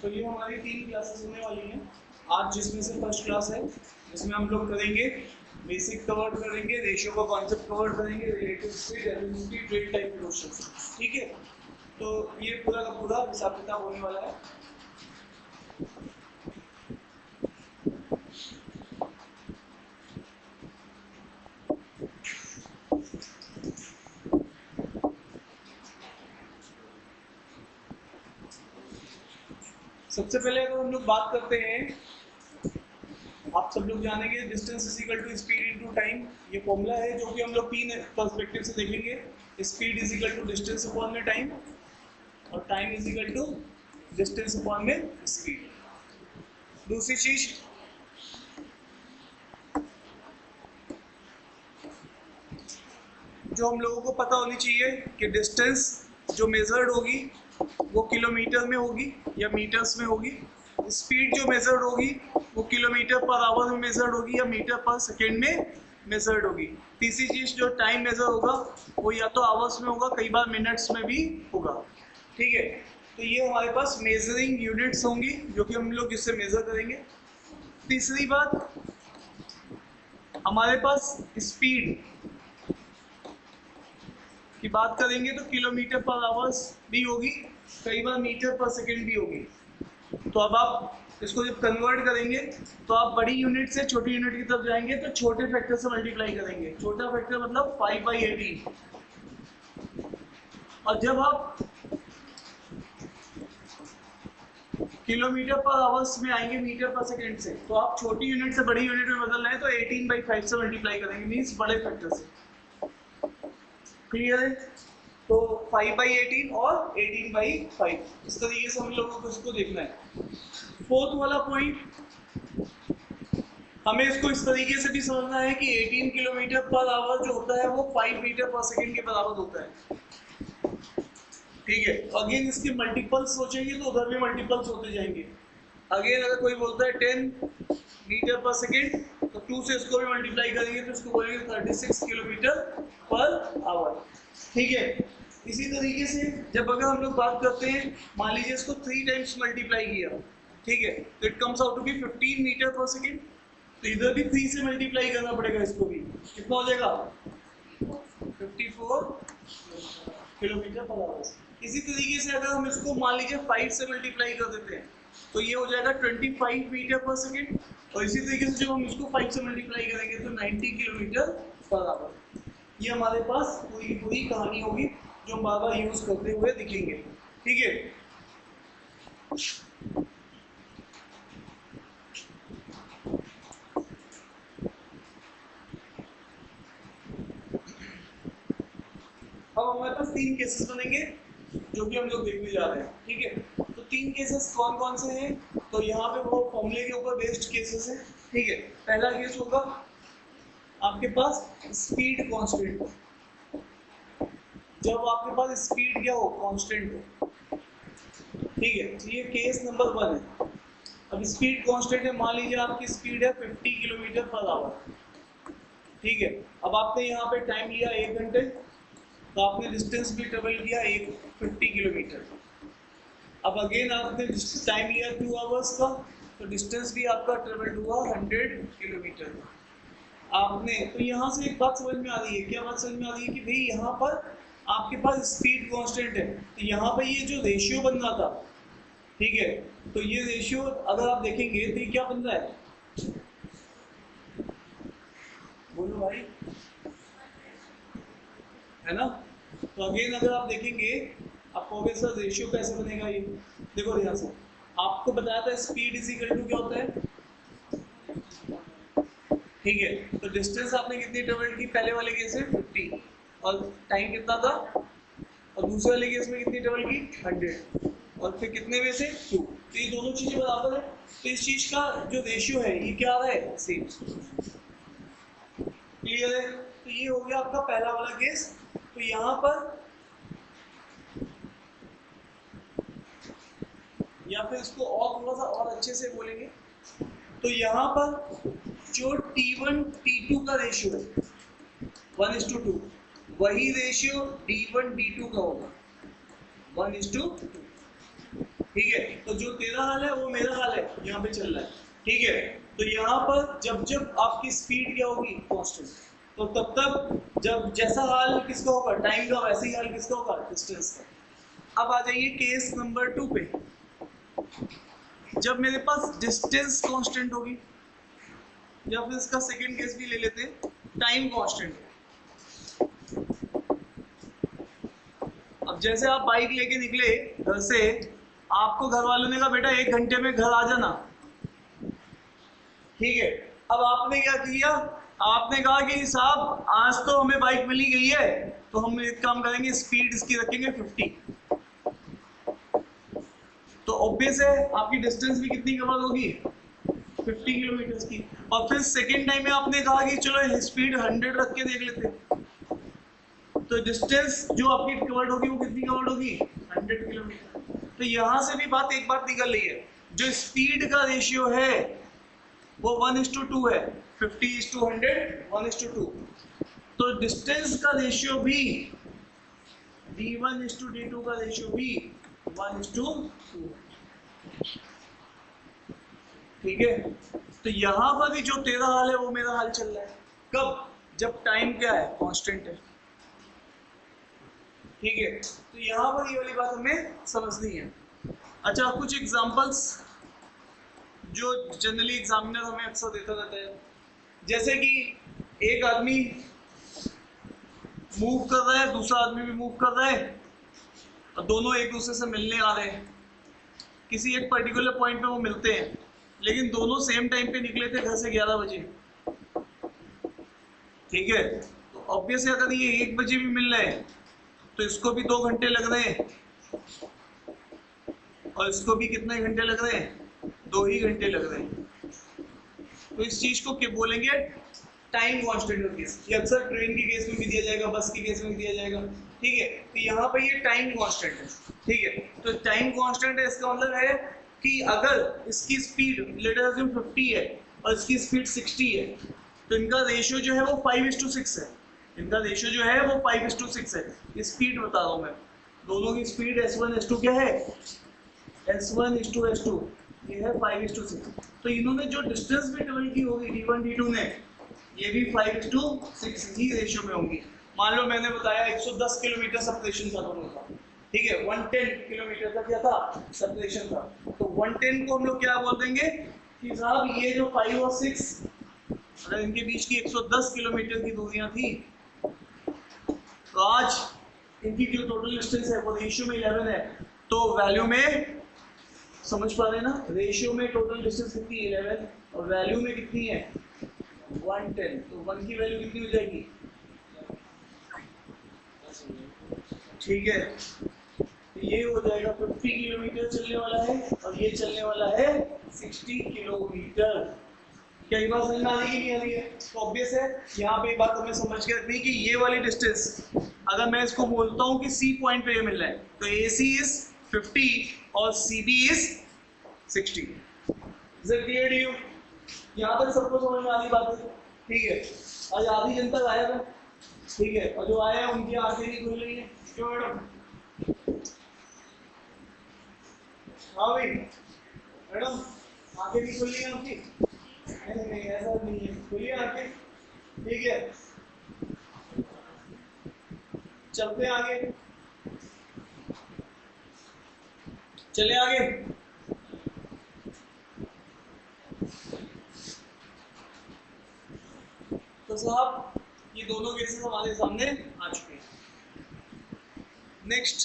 तो ये हमारी 3 क्लासेस होने वाली हैं आज, जिसमें से फर्स्ट क्लास है जिसमें हम लोग करेंगे बेसिक कवर करेंगे, रेशियो का कॉन्सेप्ट कवर करेंगे, relative speed, ability, trade type के क्वेश्चन। ठीक है, तो ये पूरा का पूरा हिसाब किताब होने वाला है। सबसे पहले अगर हम लोग बात करते हैं, आप सब लोग जानेंगे distance is equal to speed into time. ये फॉर्मूला है जो कि हम लोग 3 पर्सपेक्टिव से देखेंगे। Speed is equal to distance upon में टाइम, और time is equal to distance upon में स्पीड। दूसरी चीज, जो हम लोगों को पता होनी चाहिए कि डिस्टेंस जो मेजर्ड होगी वो किलोमीटर में होगी या मीटर्स में होगी। स्पीड जो मेजर्ड होगी वो किलोमीटर पर आवर में मेजर्ड होगी या मीटर पर सेकेंड में मेजर्ड होगी। तीसरी चीज, जो टाइम मेजर होगा वो या तो आवर्स में होगा, कई बार मिनट्स में भी होगा। ठीक है, तो ये हमारे पास मेजरिंग यूनिट्स होंगी जो कि हम लोग इससे मेजर करेंगे। तीसरी बात, हमारे पास स्पीड की बात करेंगे तो किलोमीटर पर आवर्स भी होगी, कई बार मीटर पर सेकेंड भी होगी। तो अब आप इसको जब कन्वर्ट करेंगे तो आप बड़ी यूनिट से छोटी यूनिट की तरफ जाएंगे तो छोटे फैक्टर से मल्टीप्लाई करेंगे। छोटा फैक्टर मतलब 5/18। और जब आप किलोमीटर पर आवर्स में आएंगे मीटर पर सेकेंड से, तो आप छोटी यूनिट से बड़ी यूनिट में बदल रहे हैं तो 18/5 से मल्टीप्लाई करेंगे, मीन्स बड़े फैक्टर से। क्लियर है? तो 5/18 और 18/5, इस तरीके से हम लोगों को इसको देखना है। फोर्थ वाला पॉइंट, हमें इसको इस तरीके से भी समझना है कि 18 किलोमीटर पर आवर जो होता है वो 5 मीटर पर सेकेंड के बराबर होता है। ठीक है, अगेन इसके मल्टीपल्स सोचेंगे तो उधर भी मल्टीपल्स होते जाएंगे। अगेन अगर कोई बोलता है 10 मीटर पर सेकेंड तो 2 से इसको भी मल्टीप्लाई करेंगे तो इसको बोलेंगे 36 किलोमीटर पर आवर। ठीक है, इसी तरीके से जब अगर हम लोग बात करते हैं, मान लीजिए इसको 3 टाइम्स मल्टीप्लाई किया, ठीक है, तो it comes out to be 15 metre per second. तो इधर भी 3 से मल्टीप्लाई करना पड़ेगा, इसको भी कितना हो जाएगा 54 किलोमीटर पर आवर। इसी तरीके से अगर हम इसको मान लीजिए 5 से मल्टीप्लाई कर देते हैं तो ये हो जाएगा 25 मीटर पर सेकेंड। और इसी तरीके से जब हम इसको 5 से मल्टीप्लाई करेंगे तो 90 किलोमीटर पर आवर। ये हमारे पास पूरी पूरी कहानी होगी जो हम बार बार यूज करते हुए दिखेंगे। ठीक है, हमारे पास 3 केसेस बनेंगे जो कि हम लोग देखने जा रहे हैं, ठीक है। तो 3 केसेस कौन कौन से हैं, तो यहाँ पे वो फॉर्मूले के ऊपर बेस्ड केसेस है, ठीक है। पहला केस होगा आपके पास स्पीड कांस्टेंट, जब आपके पास स्पीड क्या हो, कांस्टेंट हो, ठीक है। तो ये केस नंबर 1 है। अब स्पीड कांस्टेंट है, मान लीजिए आपकी स्पीड है 50 किलोमीटर पर आवर, ठीक है। अब आपने यहाँ पे टाइम लिया 1 घंटे, तो आपने डिस्टेंस भी ट्रेवल किया 50 किलोमीटर। अब अगेन आपने टाइम लिया 2 आवर्स का, तो डिस्टेंस भी आपका ट्रेवल्ड हुआ 100 किलोमीटर। आपने तो यहाँ से एक बात समझ में आ रही है, क्या बात समझ में आ रही है कि भाई यहाँ पर आपके पास स्पीड कांस्टेंट है, तो यहाँ पर ये जो रेशियो बन रहा था, ठीक है, तो ये रेशियो अगर आप देखेंगे तो ये क्या बन रहा है, बोलो भाई, है ना। तो अगेन अगर आप देखेंगे, आप कहोगे सर रेशियो कैसे बनेगा, ये देखो यहाँ से आपको बताया था स्पीड इज इक्वल टू क्या होता है, ठीक है। तो डिस्टेंस आपने कितनी ट्रेवल की, पहले वाले केस में 50, और टाइम कितना था, और दूसरे वाले केस में कितनी ट्रेवल की 100, और फिर कितने में से 2। तो ये दोनों चीजें बराबर है, तो इस चीज का जो रेशियो है ये क्या आ रहा है, सेम। क्लियर है। तो ये हो गया आपका पहला वाला केस। तो यहाँ पर या फिर इसको और थोड़ा सा और अच्छे से बोलेंगे, तो यहाँ पर जो T1 T2 का रेशियो है 1:2, वही रेशियो D1 D2 का होगा 1:2, ठीक है। तो जो तेरा हाल है वो मेरा हाल है यहाँ पे चल रहा है, ठीक है। तो यहाँ पर जब जब आपकी स्पीड क्या होगी, कांस्टेंट, तो तब तक जब जैसा हाल किसका होगा, टाइम का, वैसे ही हाल किसका होगा, डिस्टेंस का। अब आ जाइए केस नंबर 2 पे। जब मेरे पास डिस्टेंस कांस्टेंट होगी, या फिर इसका सेकंड केस भी ले लेते हैं, टाइम कांस्टेंट। अब जैसे आप बाइक लेके निकले घर से, आपको घर वालों ने कहा बेटा 1 घंटे में घर आ जाना, ठीक है। अब आपने क्या किया, आपने कहा कि साहब आज तो हमें बाइक मिली गई है, तो हम एक काम करेंगे, स्पीड इसकी रखेंगे 50। तो ऑब्वियस है आपकी डिस्टेंस भी कितनी कवर होगी, 50 किलोमीटर की। और फिर सेकेंड टाइम में आपने कहा कि चलो स्पीड 100 रख के देख लेते, तो डिस्टेंस जो आपकी कवर्ड होगी वो कितनी कवर्ड होगी, 100 किलोमीटर। तो यहाँ से भी एक बात निकल रही है, जो स्पीड का रेशियो है वो 1:2 है, 50:100 1:2। तो डिस्टेंस का रेशियो भी D1:D2 का रेशियो भी 1:2, ठीक है। तो यहाँ पर भी जो तेरा हाल है वो मेरा हाल चल रहा है, कब, जब टाइम क्या है, कांस्टेंट है, ठीक है। तो यहाँ पर ये वाली बात हमें समझनी है। अच्छा, कुछ एग्जांपल्स जो जनरली एग्जामिनर हमें अक्सर देता रहता है, जैसे कि एक आदमी मूव कर रहा है, दूसरा आदमी भी मूव कर रहा है, और दोनों एक दूसरे से मिलने आ रहे हैं, किसी एक पर्टिकुलर पॉइंट पे वो मिलते हैं, लेकिन दोनों सेम टाइम पे निकले थे घर से 11 बजे, ठीक है। तो ऑब्वियस है अगर ये 1 बजे भी मिल रहे हैं तो इसको भी 2 घंटे लग रहे हैं, और इसको भी कितने घंटे लग रहे हैं, 2 ही घंटे लग रहे हैं। तो इस चीज को क्या बोलेंगे, टाइम कांस्टेंट का केस। ये अक्सर ट्रेन के केस में भी दिया जाएगा, बस के केस में भी दिया जाएगा, ठीक है। तो यहाँ पे ये टाइम कांस्टेंट है, ठीक है। तो टाइम कांस्टेंट है, इसका मतलब है कि अगर इसकी स्पीड लेट अस अज्यूम 50 है और इसकी स्पीड 60 है, तो इनका रेशियो जो है वो 5:6 है। इनका रेशियो जो है वो 5:6 है। स्पीड बता रहा हूँ मैं, दोनों की स्पीड S1 S2 क्या है, S1 S2 ये है 5:6। तो इन्होंने जो डिस्टेंस भी ट्रेवल की होगी D1 D2 ने, ये भी 5:6 ही रेशियो में होंगी। मान लो मैंने बताया 110 किलोमीटर सेपरेशन था दोनों का, ठीक है, 110 किलोमीटर का क्या था, सेपरेशन था। तो 110 को हम लोग क्या बोल देंगे कि साहब ये जो 5 और 6, अगर इनके बीच की 110 किलोमीटर की दूरियां थी, तो आज इनकी जो टोटल डिस्टेंस है वो रेशियो में 11 है, तो वैल्यू में समझ पा रहे हैं ना, रेशियो में टोटल डिस्टेंस कितनी है 11, और वैल्यू में कितनी है 110, तो 1 की वैल्यू कितनी हो जाएगी, ठीक है, तो ये हो जाएगा 50 किलोमीटर चलने वाला है और ये चलने वाला है 60 किलोमीटर। क्या ये बात समझ में आ रही है कि नहीं आ रही है? तो ऑब्वियस है, यहाँ पे बात हमें समझ के रखनी है कि ये वाली डिस्टेंस अगर मैं इसको बोलता हूँ कि सी पॉइंट पे ये मिल रहा है तो ए सी इज 50 और C B is 60। Is it clear to you? यहाँ तक सबको समझ में आ रही बात है? ठीक है, आज आधी जनता गायब है, ठीक है, और जो आए हैं उनकी आंखें नहीं खुल रही है। क्यों मैडम? हाँ भाई मैडम, आंखें नहीं खुल रही है आपकी? नहीं नहीं ऐसा नहीं है, खुलिए आंखें। ठीक है, चलते हैं आगे, चले आगे। तो साहब ये दोनों केसेस हमारे सामने आ चुके हैं। नेक्स्ट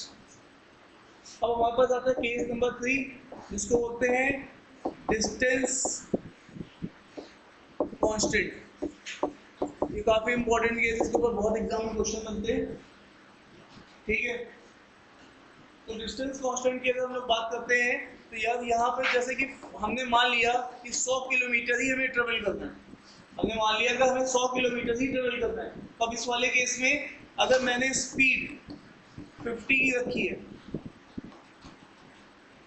अब हमारे पास आता है केस नंबर 3, जिसको बोलते हैं डिस्टेंस कांस्टेंट। ये काफी इंपॉर्टेंट केस, इसके ऊपर बहुत एग्जाम में क्वेश्चन बनते हैं। ठीक है, तो डिस्टेंस कांस्टेंट की अगर हम लोग बात करते हैं तो यार यहाँ पर जैसे कि हमने मान लिया कि 100 किलोमीटर ही हमें ट्रेवल करना है, हमने मान लिया कि हमें 100 किलोमीटर ही ट्रेवल करना है। अब इस वाले केस में अगर मैंने स्पीड 50 की रखी है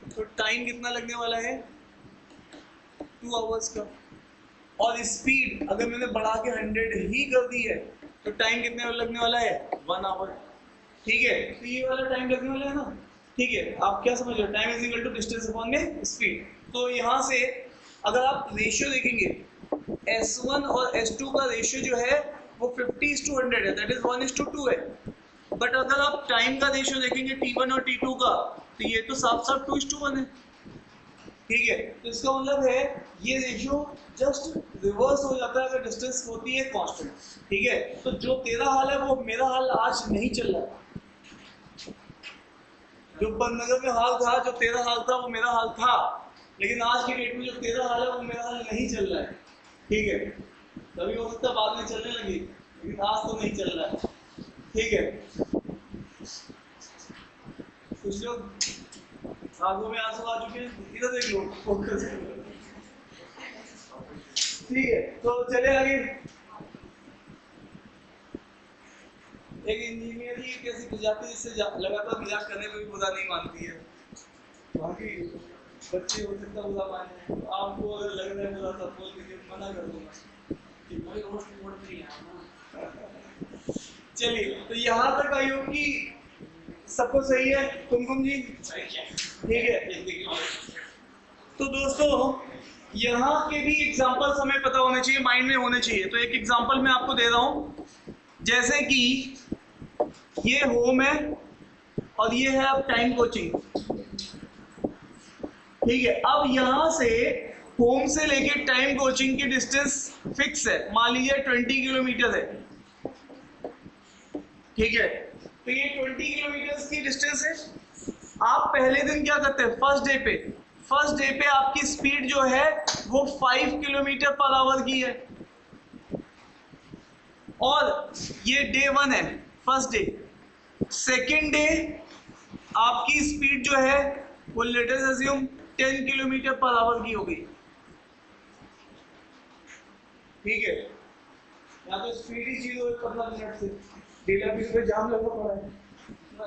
तो टाइम कितना लगने वाला है? 2 आवर्स का। और स्पीड अगर मैंने बढ़ा के 100 ही कर दी है तो टाइम कितने लगने वाला है? 1 आवर। ठीक है, तो ये वाला टाइम लगने वाला है ना। ठीक है, आप क्या समझ रहे हो? Time is equal to distance upon में स्पीड। तो यहाँ से अगर आप रेशियो देखेंगे S1 और S2 का रेशियो जो है वो 50:100 है, दैट इज 1:2 है। बट अगर आप टाइम का रेशियो देखेंगे T1 और T2 का तो ये तो साफ साफ 2:1 है। ठीक है, तो इसका मतलब है ये रेशियो जस्ट रिवर्स हो जाता है अगर डिस्टेंस होती है कांस्टेंट। ठीक है, तो जो तेरा हाल है वो मेरा हाल आज नहीं चल रहा है। जो बदनगर में हाल था, जो तेरा हाल था वो मेरा हाल था, लेकिन आज की डेट में जो तेरा हाल है वो मेरा हाल नहीं चल रहा है। ठीक है, कभी हो सकता है बाद में चलने लगी, लेकिन आज तो नहीं चल रहा है। ठीक है, कुछ लोग आंखों में आंसू आ चुके हैं, इधर देख लो, फोकस। ठीक है, तो चले आगे। एक इंजीनियर ही एक ऐसी प्रजाति जिससे लगातार मजाक करने में भी बुरा नहीं मानती है। बाकी बच्चे हो सकता बुरा माने, तो आपको अगर लग रहा है बुरा तो बोल दीजिए, मना कर दूंगा कि कोई रोस्ट मोड नहीं है। चलिए, तो यहाँ तक आई हो कि सबको सही है? कुमकुम जी ठीक है। तो दोस्तों यहाँ के भी एग्जांपल्स हमें पता होने चाहिए, माइंड में होने चाहिए। तो एक एग्जांपल मैं आपको दे रहा हूँ, जैसे कि ये होम है और ये है अब टाइम कोचिंग। ठीक है, अब यहाँ से होम से लेके टाइम कोचिंग की डिस्टेंस फिक्स है, मान लीजिए 20 किलोमीटर है। ठीक है, तो ये 20 किलोमीटर की डिस्टेंस है। आप पहले दिन क्या करते हैं? फर्स्ट डे पे आपकी स्पीड जो है वो 5 किलोमीटर पर आवर की है, और ये डे 1 है, फर्स्ट डे। सेकेंड डे आपकी स्पीड जो है वो late us assume 10 kilometre per our की होगी। ठीक है, यहाँ तो स्पीड ही 15 मिनट से डेला भी पे जाम लगा पड़ा है,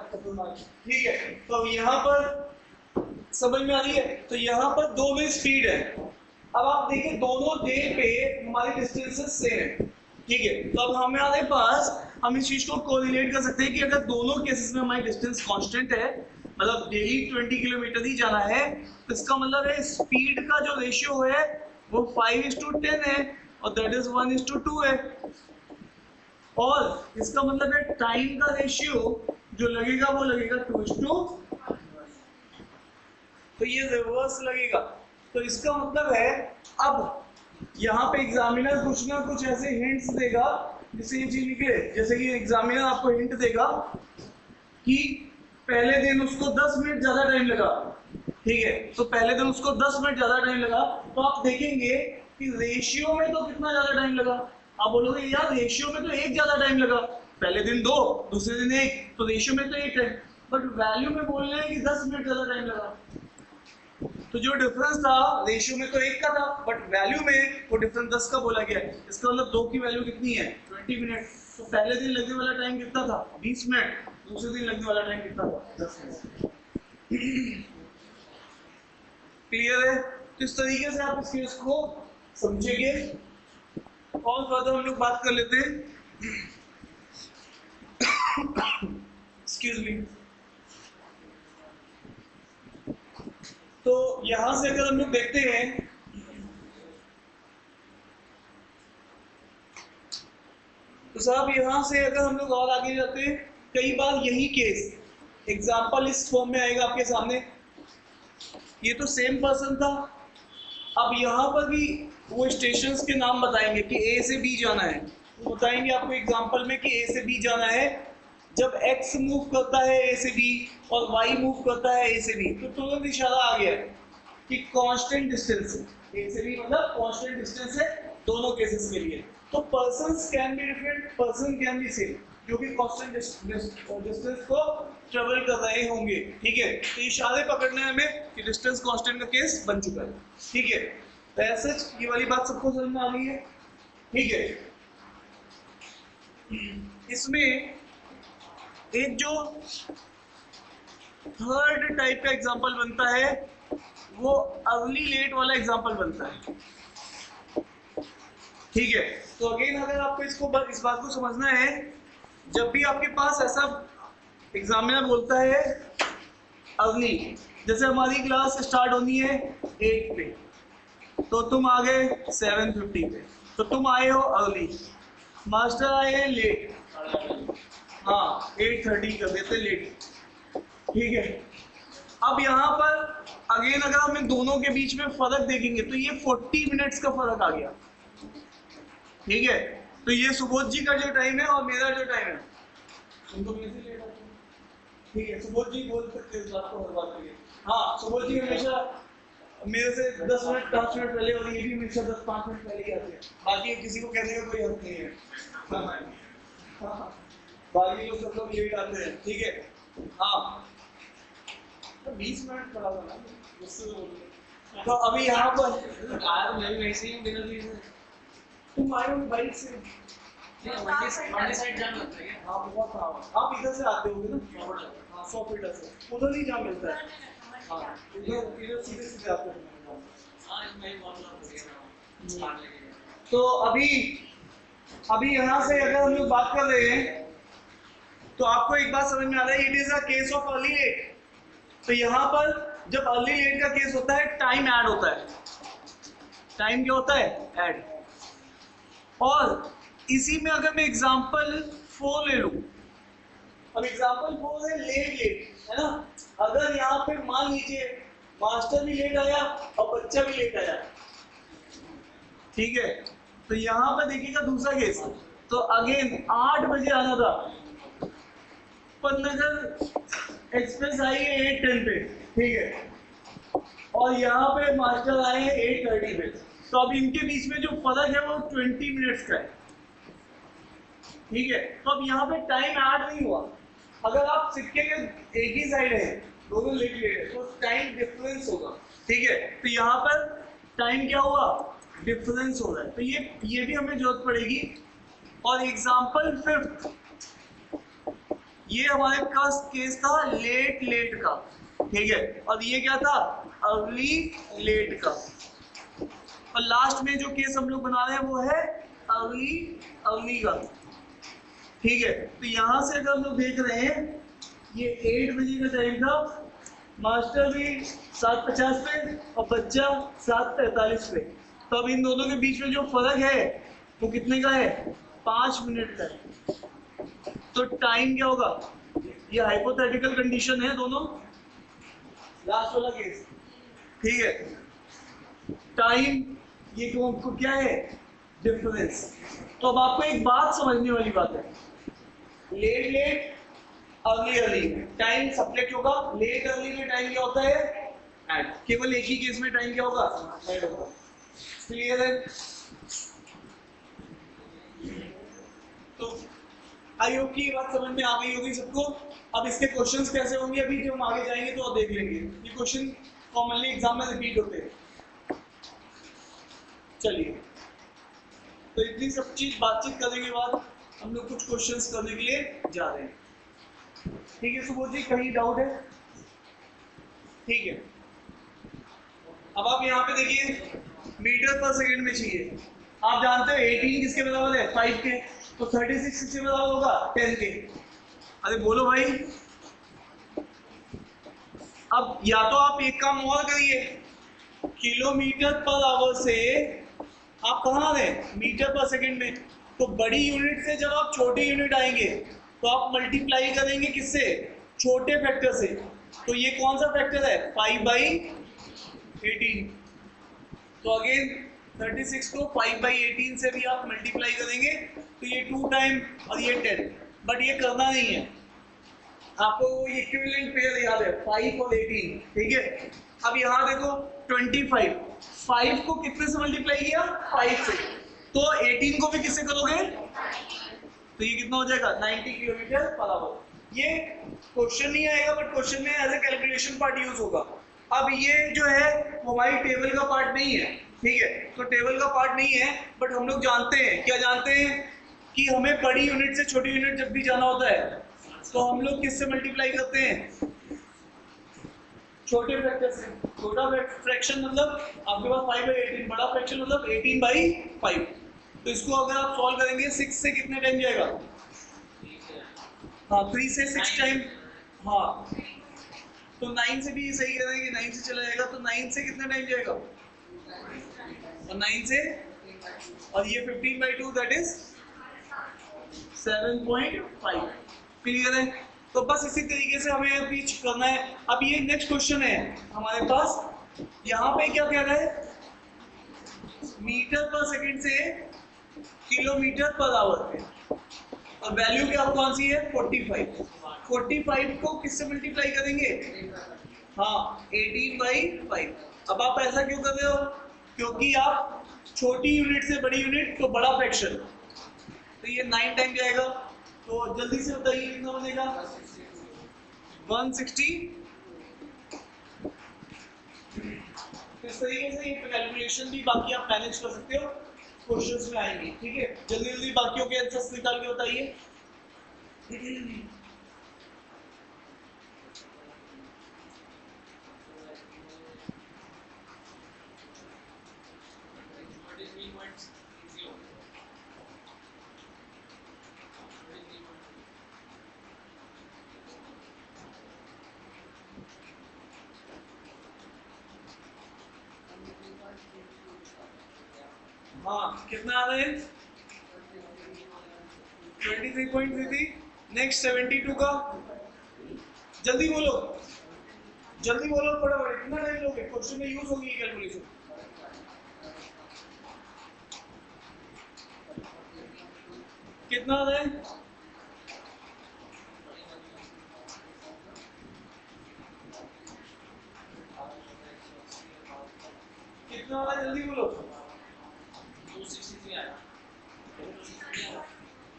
खतरनाक। ठीक है, तो अब यहाँ पर समझ में आ रही है? तो यहाँ पर 2 में स्पीड है। अब आप देखिए दोनों डे पे हमारी डिस्टेंसेस सेम है। ठीक है, तो अब हमारे पास हम इस चीज को कोरिलेट कर सकते हैं कि अगर दोनों केसेस में हमारी डिस्टेंस कांस्टेंट है, मतलब डेली 20 किलोमीटर ही जाना है, तो इसका मतलब है स्पीड का जो रेशियो है वो 5:10 है और दैट इज 1:2 है। और इसका मतलब है टाइम का रेशियो जो लगेगा वो लगेगा 2:2, तो ये रिवर्स लगेगा। तो इसका मतलब है अब यहाँ पे एग्जामिनर कुछ ना कुछ ऐसे हिंट्स देगा जिससे ये चीज निकले। जैसे कि एग्जामिनर आपको हिंट देगा कि पहले दिन उसको 10 मिनट ज्यादा टाइम लगा। ठीक है, तो पहले दिन उसको 10 मिनट ज्यादा टाइम लगा, तो आप देखेंगे कि रेशियो में तो कितना ज्यादा टाइम लगा। आप बोलोगे यार रेशियो में तो 1 ज्यादा टाइम लगा, पहले दिन 2, दूसरे दिन 1, तो रेशियो में तो 8 है, बट वैल्यू में बोल रहे हैं कि 10 मिनट ज़्यादा टाइम लगा। तो जो डिफरेंस था रेशियो में तो 1 का था, बट वैल्यू में वो डिफरेंस 10 का बोला गया है। इसका मतलब 2 की वैल्यू कितनी है? 20 मिनट। तो पहले दिन लगने वाला टाइम कितना था? 20 मिनट। दूसरे दिन लगने वाला टाइम कितना था? 10 मिनट। क्लियर है? तो इस तरीके से आप इस केस को समझेंगे। और फर्दर हम लोग बात कर लेते हैं। Excuse me. तो यहां से अगर हम लोग देखते हैं तो साहब यहां से अगर हम लोग और आगे जाते हैं, कई बार यही केस एग्जाम्पल इस फॉर्म में आएगा आपके सामने। ये तो सेम पर्सन था, अब यहाँ पर भी वो स्टेशंस के नाम बताएंगे कि ए से बी जाना है। तो बताएंगे आपको एग्जाम्पल में कि ए से बी जाना है। जब x मूव करता है ए से बी और y मूव करता है ए से बी, तो तुरंत इशारा आ गया कि कांस्टेंट डिस्टेंस है। ए से बी मतलब कांस्टेंट डिस्टेंस है दोनों केसेस के लिए। तो persons can be different, person can be same, जो कि कांस्टेंट डिस्टेंस को ट्रेवल कर रहे होंगे। ठीक है, तो इशारे पकड़ने हैं हमें कि डिस्टेंस कांस्टेंट का केस बन चुका है। ठीक है, तो ऐसे ये वाली बात सबको समझ में आ गई है। ठीक है, इसमें एक जो थर्ड टाइप का एग्जांपल बनता है वो अर्ली लेट वाला एग्जांपल बनता है। ठीक है, तो अगेन अगर आपको इस बात को समझना है, जब भी आपके पास ऐसा एग्जामिनर बोलता है अर्ली, जैसे हमारी क्लास स्टार्ट होनी है 8 पे, तो तुम आ गए 7:50 पे, तो तुम आए हो अर्ली। मास्टर आए हैं लेट, हाँ 8:30 कर देते लेट। ठीक है, अब यहाँ पर अगेन अगर हम इन दोनों के बीच में फर्क देखेंगे तो ये 40 मिनट्स का फर्क आ गया। ठीक है, तो ये सुबोध जी का जो टाइम है और मेरा जो टाइम है, उनको मेरे से लेट आते हैं। ठीक है, सुबोध जी बोल सकते हैं इस बात को हर बात के लिए। हाँ, सुबोध जी हमेशा मेरे से 10 मिनट 5 मिनट पहले और ये भी हमेशा 10-5 मिनट पहले ही आते हैं। बाकी किसी को कहने का कोई हक नहीं है। बाकी लोग सब लोग लेट आते हैं। ठीक है, हाँ तो 20 मिनट पड़ा था ना मुझसे। तो अभी यहाँ पर आया तो मैं भी वैसे ही बिना चीज से तुम आए हो बाइक से, मंडी साइड जाम लगता है। हाँ बहुत खराब। आप इधर से आते होगे ना? हाँ 100 फीट से उधर ही जाम मिलता है। हाँ इधर सीधे सीधे आते हैं। तो अभी यहाँ से अगर हम लोग बात कर रहे हैं तो आपको एक बात समझ में आ रहा है, it is a case of early late. तो यहाँ पर जब अर्ली लेट का केस होता है टाइम ऐड होता है। टाइम क्या होता है? ऐड। और इसी में अगर मैं एग्जांपल 4 ले लूं, अब एग्जांपल 4 है लेट लेट, है ना? अगर यहाँ पे मान लीजिए मास्टर भी लेट आया और बच्चा भी लेट आया, ठीक है, तो यहाँ पर देखिएगा दूसरा केस, तो अगेन 8 बजे आना था, पन्नगर एक्सप्रेस आई है 8:10 पे, ठीक है, और यहाँ पे मास्टर आए हैं 8:30 पे, तो अब इनके बीच में जो फर्क है वो 20 मिनट्स का है। ठीक है, तो अब यहाँ पे टाइम ऐड नहीं हुआ। अगर आप सिक्के के एक ही साइड है, दोनों लेट लेट है, तो टाइम डिफरेंस होगा। ठीक है, तो यहाँ पर टाइम क्या हुआ? डिफरेंस हो रहा है। तो ये भी हमें जरूरत पड़ेगी। और एग्जाम्पल 5, ये हमारे पास केस था लेट लेट का, ठीक है, और ये क्या था? अर्ली लेट का। और लास्ट में जो केस हम लोग बना रहे हैं वो है अर्ली अर्ली का। ठीक है, तो यहां से अगर हम लोग देख रहे हैं ये 8 बजे का टाइम था, मास्टर भी 7:50 पे और बच्चा 7:45 पे, तो अब इन दोनों के बीच में जो फर्क है वो कितने का है? 5 मिनट का है। तो टाइम क्या होगा? ये हाइपोथेटिकल कंडीशन है दोनों, लास्ट वाला केस, ठीक है। टाइम ये को क्या है? डिफरेंस। तो अब आपको एक बात समझने वाली बात है, late late early early time subject होगा, लेट अर्ली में टाइम क्या होता है? ऐड। केवल एक ही केस में टाइम क्या होगा? ऐड होगा। क्लियर है? तो आई होप की ये बात समझ में आ गई होगी सबको। अब इसके क्वेश्चंस कैसे होंगे अभी जो हम आगे जाएंगे तो देख लेंगे। ये क्वेश्चन कॉमनली एग्जाम में रिपीट होते हैं। चलिए, तो इतनी सब चीज बातचीत करने के बाद हम लोग कुछ क्वेश्चंस करने के लिए जा रहे हैं। ठीक है सुबोध जी, कहीं डाउट है? ठीक है, अब आप यहाँ पे देखिए मीटर पर सेकंड में चाहिए। आप जानते हो 18 किसके बराबर है? 5 के। तो 36 किसके बराबर होगा? 10 के। अरे बोलो भाई। अब या तो आप एक काम और करिए, किलोमीटर पर आवर से आप कहाँ आ रहे हैं? मीटर पर सेकंड में। तो बड़ी यूनिट से जब आप छोटी यूनिट आएंगे तो आप मल्टीप्लाई करेंगे किससे? छोटे फैक्टर से। तो ये कौन सा फैक्टर है? 5/18। तो अगेन 36 को 5/18 से भी आप मल्टीप्लाई करेंगे तो ये 2 टाइम और ये 10। बट ये करना नहीं है, आपको इक्विवेलेंट पेयर याद है 5 और 18। ठीक है, अब यहाँ देखो 25, 5 को कितने से मल्टीप्लाई किया? 5 से। तो 18 को भी किससे करोगे? तो ये कितना हो जाएगा? 90 किलोमीटर पर आवर। ये क्वेश्चन नहीं आएगा बट क्वेश्चन में as a calculation part use होगा। अब ये जो है वो हमारी टेबल का पार्ट नहीं है। ठीक है, तो टेबल का पार्ट नहीं है बट हम लोग जानते हैं, क्या जानते हैं? कि हमें बड़ी यूनिट से छोटी यूनिट जब भी जाना होता है तो हम लोग किससे मल्टीप्लाई करते हैं? छोटे फैक्टर से। छोटा फ्रैक्शन मतलब आपके पास 5/18, बड़ा फ्रैक्शन मतलब 18/5। तो इसको अगर आप सॉल्व करेंगे 6 से कितने टाइम जाएगा? हाँ 3 से 6 टाइम। हाँ तो 9 से भी सही करेंगे, 9 से चला जाएगा तो 9 से कितने टाइम जाएगा? और 9 से, और ये 15/2 दैट इज 7.5। क्लियर है? तो बस इसी तरीके से हमें अभी करना है। अब ये नेक्स्ट क्वेश्चन है हमारे पास। यहाँ पे क्या कह रहा है? मीटर पर सेकंड से किलोमीटर पर आवर पे, और वैल्यू क्या कौन सी है? 45। 45 को किससे मल्टीप्लाई करेंगे? हाँ 18/5। अब आप ऐसा क्यों कर रहे हो? क्योंकि आप छोटी यूनिट से बड़ी यूनिट तो बड़ा फ्रैक्शन, तो ये 9 टाइम जाएगा। तो जल्दी से बताइए कितना बनेगा? 160। इस तरीके से ये कैलकुलेशन भी बाकी आप मैनेज कर सकते हो, क्वेश्चंस में आएंगे। ठीक है, जल्दी जल्दी बाकियों के आंसर्स निकाल के बताइए। हाँ कितना आ रहा है? 23.33। नेक्स्ट 72 का जल्दी बोलो, जल्दी बोलो फटाफट। कितना टाइम लोगे? क्वेश्चन में यूज होगी कैलकुलेशन। कितना आ रहा है? कितना आ रहा है? जल्दी बोलो। 263 आया।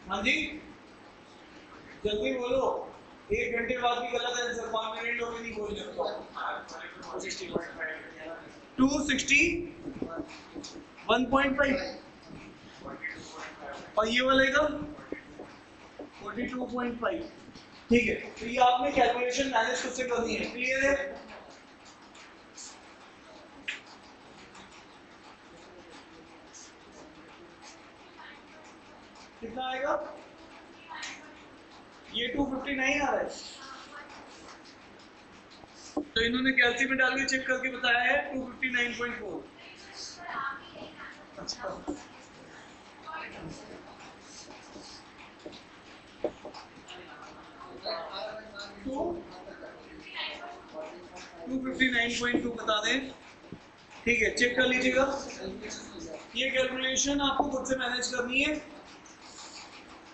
हाँ जी जल्दी बोलो, 1 घंटे बाद भी गलत आंसर, 5 मिनट लोग नहीं बोल सकते। 261.5 और ये वाले का 42.5। ठीक है, तो ये आपने कैलकुलेशन मैनेज खुद से करनी है। क्लियर है? कितना आएगा? ये 259 आ रहा है। तो इन्होंने कैलसी में डाल के चेक करके बताया है 259.4। अच्छा 259.2 बता दें। ठीक है, चेक कर लीजिएगा। ये कैलकुलेशन आपको खुद से मैनेज करनी है।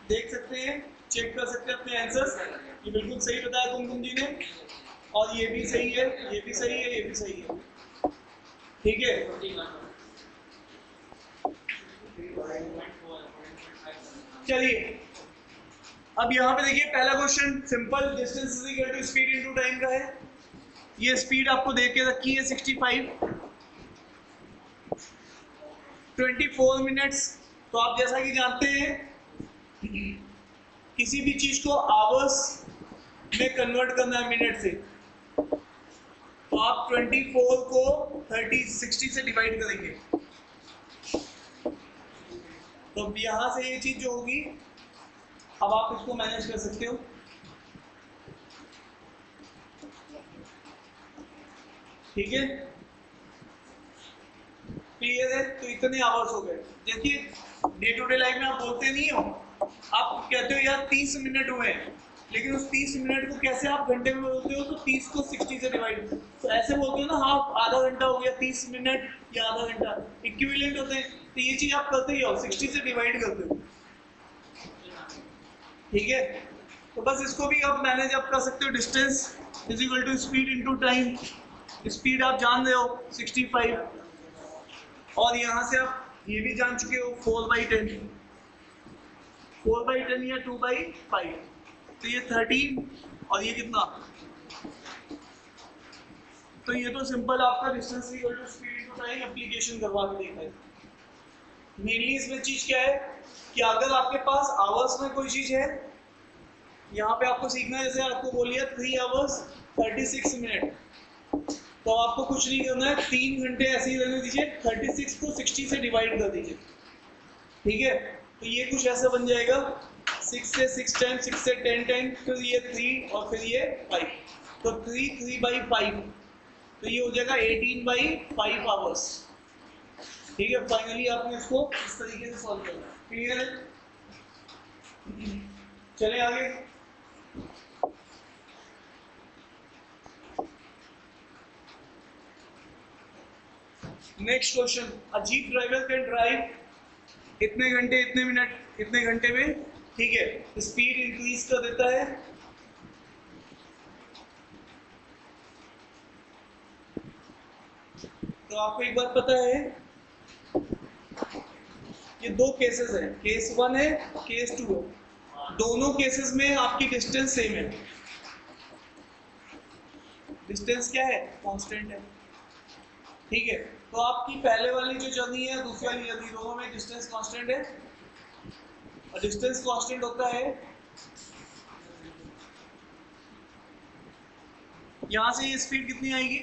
देख सकते हैं, चेक कर सकते हैं अपने आंसर्स। ये बिल्कुल सही बताया कुमकुम जी ने, और ये भी सही है, ये भी सही है, ये भी सही है। ठीक है, चलिए अब यहाँ पे देखिए पहला question simple, distance is equal to speed into time का है। ये स्पीड आपको दे के रखी है 65, 24 मिनट्स। तो आप जैसा कि जानते हैं किसी भी चीज को आवर्स में कन्वर्ट करना है मिनट से, तो आप 24 को 60 से डिवाइड करेंगे। तो यहां से ये चीज जो होगी, अब आप इसको मैनेज कर सकते हो। ठीक है, क्लियर है? तो इतने आवर्स हो गए। देखिए डे टू डे लाइफ में आप बोलते नहीं हो, आप कहते हो यार 30 मिनट हुए हैं, लेकिन उस 30 मिनट को कैसे आप घंटे में बोलते हो? तो 30 को 60 से डिवाइड, तो ऐसे बोलते हो ना, हाफ आधा घंटा हो गया, 30 मिनट या आधा घंटा इक्विवेलेंट होते हैं। तो ये चीज आप करते ही हो, 60 से डिवाइड करते हो। ठीक है, तो बस इसको भी आप मैनेज आप कर सकते हो। Distance is equal to speed into time. Speed आप जान रहे हो 65, और यहाँ से आप ये भी जान चुके हो 4/10, 4/10 या 2/5, तो ये 13 और ये कितना, तो ये तो सिंपल आपका distance equal to speed into time application करवा के देखा है। मेनली इसमें चीज क्या है कि अगर आपके पास आवर्स में कोई चीज है, यहाँ पे आपको सीखना है, जैसे आपको बोलिए 3 आवर्स 36 मिनट, तो आपको कुछ नहीं करना है, 3 घंटे ऐसे ही रहने दीजिए, 36 को 60 से डिवाइड कर दीजिए। ठीक है, तो ये कुछ ऐसा बन जाएगा, 6 से 6 10, 6 से 10 10, फिर ये 3 और फिर ये 5, तो 3/5, तो ये हो जाएगा 18/5 आवर्स। ठीक है, फाइनली आपने इसको इस तरीके से सॉल्व करना है। क्लियर है? चले आगे। Next question, a jeep driver can drive इतने घंटे इतने मिनट इतने घंटे में। ठीक है, स्पीड इंक्रीज कर देता है, तो आपको एक बात पता है, ये दो केसेस है, केस 1 है, केस 2 है। दोनों केसेस में आपकी डिस्टेंस सेम है। डिस्टेंस क्या है? कांस्टेंट है। ठीक है, तो आपकी पहले वाली जो जर्नी है, दूसरी वाली जर्नी, दोनों में डिस्टेंस कांस्टेंट है, और डिस्टेंस कांस्टेंट होता है, यहां से ये स्पीड कितनी आएगी?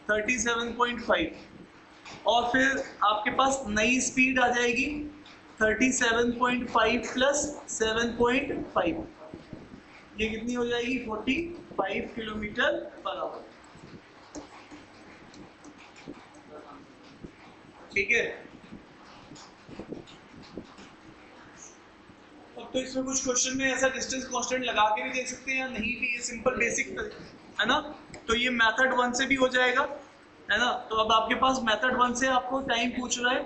37.5, और फिर आपके पास नई स्पीड आ जाएगी 37.5 प्लस 7.5, ये कितनी हो जाएगी? 45 किलोमीटर पर आवर। ठीक है, अब तो इसमें कुछ क्वेश्चन में ऐसा डिस्टेंस कांस्टेंट लगा के भी देख सकते हैं या नहीं भी, ये सिंपल बेसिक है ना। तो ये मेथड 1 से भी हो जाएगा, है ना। तो अब आपके पास मेथड 1 से आपको टाइम पूछ रहा है,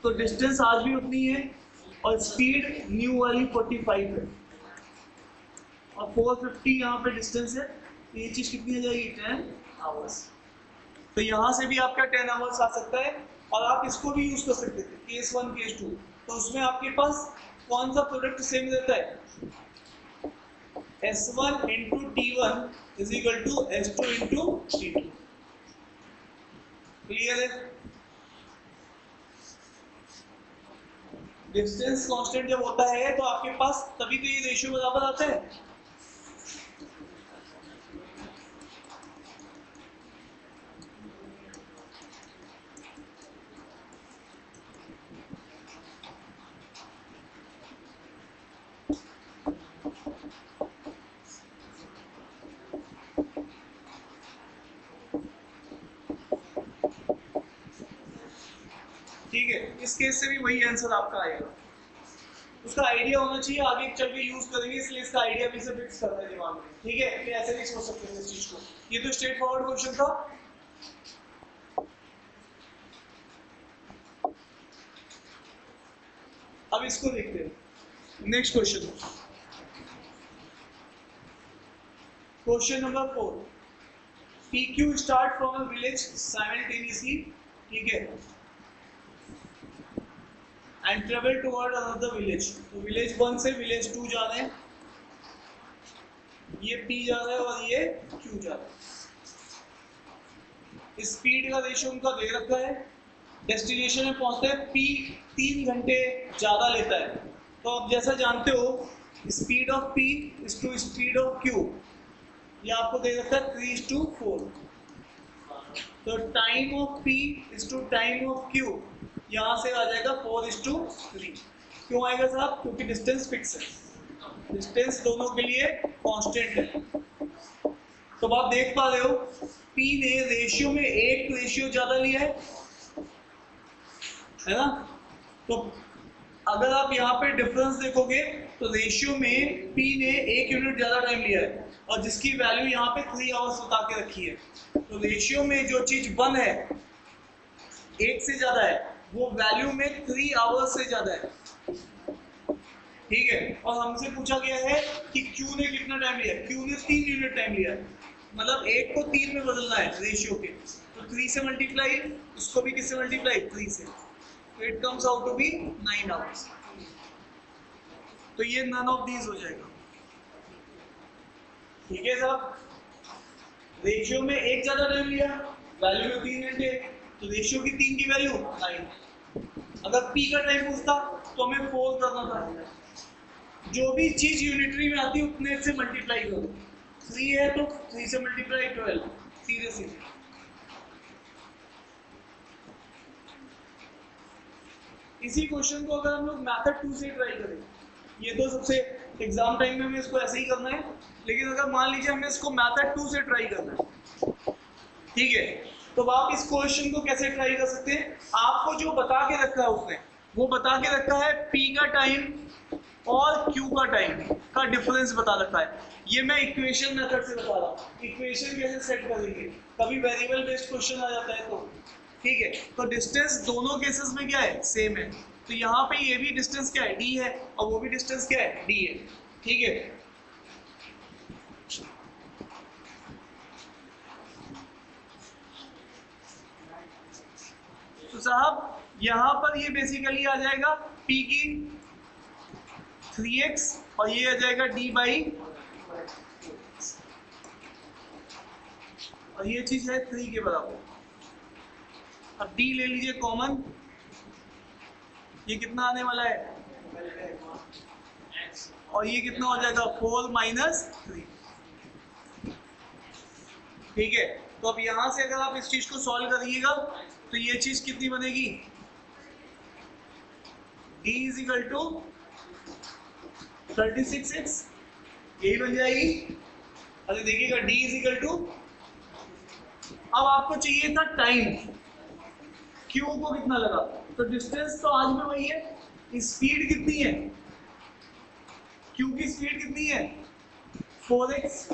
तो डिस्टेंस आज भी उतनी है, और स्पीड न्यू वाली 45 है, और 450 यहाँ पे डिस्टेंस है, तो ये चीज कितनी हो जाएगी? 10 आवर्स। तो यहाँ से भी आपका 10 आवर्स आ सकता है, और आप इसको भी यूज कर सकते थे, केस 1 केस 2। तो उसमें आपके पास कौन सा प्रोडक्ट सेम रहता है? S1 into T1 is equal to S2 into T2। Clear है? डिस्टेंस कांस्टेंट जब होता है तो आपके पास तभी तो ये रेशियो बराबर आता है। ठीक है, इस केस से भी वही आंसर आपका आएगा। उसका आइडिया होना चाहिए, आगे चल के यूज करेंगे, इसलिए इसका आइडिया भी से फिक्स करना है दिमाग में। ठीक है, फिर ऐसे नहीं सोच सकते इस चीज को। ये तो स्ट्रेट फॉरवर्ड क्वेश्चन था। अब इसको देखते हैं, next question, question number 4। PQ start from a village simultaneously. ठीक है, and travel toward another village. तो विलेज 1 से विलेज 2 जा रहे हैं, ये P जा रहा है और ये Q जा रहा है। स्पीड का रेशियो उनका दे रखा है, डेस्टिनेशन में पहुंचते हैं P 3 घंटे ज़्यादा लेता है। तो आप जैसा जानते हो speed of P is to speed of Q, ये आपको दे रखा है 3:4। तो time of P is to time of Q, यहाँ से आ जाएगा 4:3। क्यों आएगा साहब? क्योंकि डिस्टेंस फिक्स है, डिस्टेंस दोनों के लिए कांस्टेंट है। तो आप देख पा रहे हो P ने रेशियो में 1 रेशियो ज्यादा लिया है ना। तो अगर आप यहाँ पे डिफरेंस देखोगे तो रेशियो में P ने 1 यूनिट ज्यादा टाइम लिया है और जिसकी वैल्यू यहाँ पे 3 आवर्स बता के रखी है। तो रेशियो में जो चीज 1 है, 1 से ज्यादा है, वो वैल्यू में 3 आवर्स से ज्यादा है, ठीक है। और हमसे पूछा गया है कि Q ने कितना टाइम लिया है? Q ने 3 यूनिट टाइम लिया है, मतलब 1 को 3 में बदलना है रेशियो के। तो 3 से मल्टीप्लाई, उसको भी किससे मल्टीप्लाई? 3 से। तो it comes out to be 9 hours. तो ये नन ऑफ दीज हो जाएगा, ठीक है साहब। रेशियो में 1 ज्यादा टाइम लिया, वैल्यू में 3 घंटे, तो रेशियो की 3 की वैल्यू 9। अगर P का टाइम पूछता तो हमें 4 करना था। जो भी चीज यूनिटरी में आती है उतने से मल्टीप्लाई करो। 3 है तो 3 से मल्टीप्लाई 12, सीधे सीधे। इसी क्वेश्चन को अगर हम लोग मेथड 2 से ट्राई करें, ये तो सबसे एग्जाम टाइम में हमें इसको ऐसे ही करना है, लेकिन अगर मान लीजिए हमें इसको मेथड 2 से ट्राई करना है, ठीक है, तो आप इस क्वेश्चन को कैसे ट्राई कर सकते हैं? आपको जो बता के रखा है उसने, वो बता के रखा है P का टाइम और Q का टाइम का डिफरेंस बता रखा है। ये मैं इक्वेशन मेथड से बता रहा हूँ। इक्वेशन कैसे सेट करेंगे? कभी वेरिएबल बेस्ड क्वेश्चन आ जाता है तो, ठीक है। तो डिस्टेंस दोनों केसेस में क्या है? सेम है। तो यहाँ पे ये भी डिस्टेंस क्या है? D है, और वो भी डिस्टेंस क्या है? D है, ठीक है। तो साहब यहाँ पर ये बेसिकली आ जाएगा P की 3x और ये आ जाएगा D/, और ये चीज है 3 के बराबर। अब D ले लीजिए कॉमन, ये कितना आने वाला है? और ये कितना हो जाएगा? 4 - 3, ठीक है। तो अब यहां से अगर आप इस चीज को सॉल्व करिएगा तो ये चीज कितनी बनेगी? D = 36x, यही बन जाएगी। अरे देखिएगा D = अब आपको चाहिए था टाइम, Q को कितना लगा? तो डिस्टेंस तो आज में वही है, स्पीड कितनी है? Q की स्पीड कितनी है? 4x।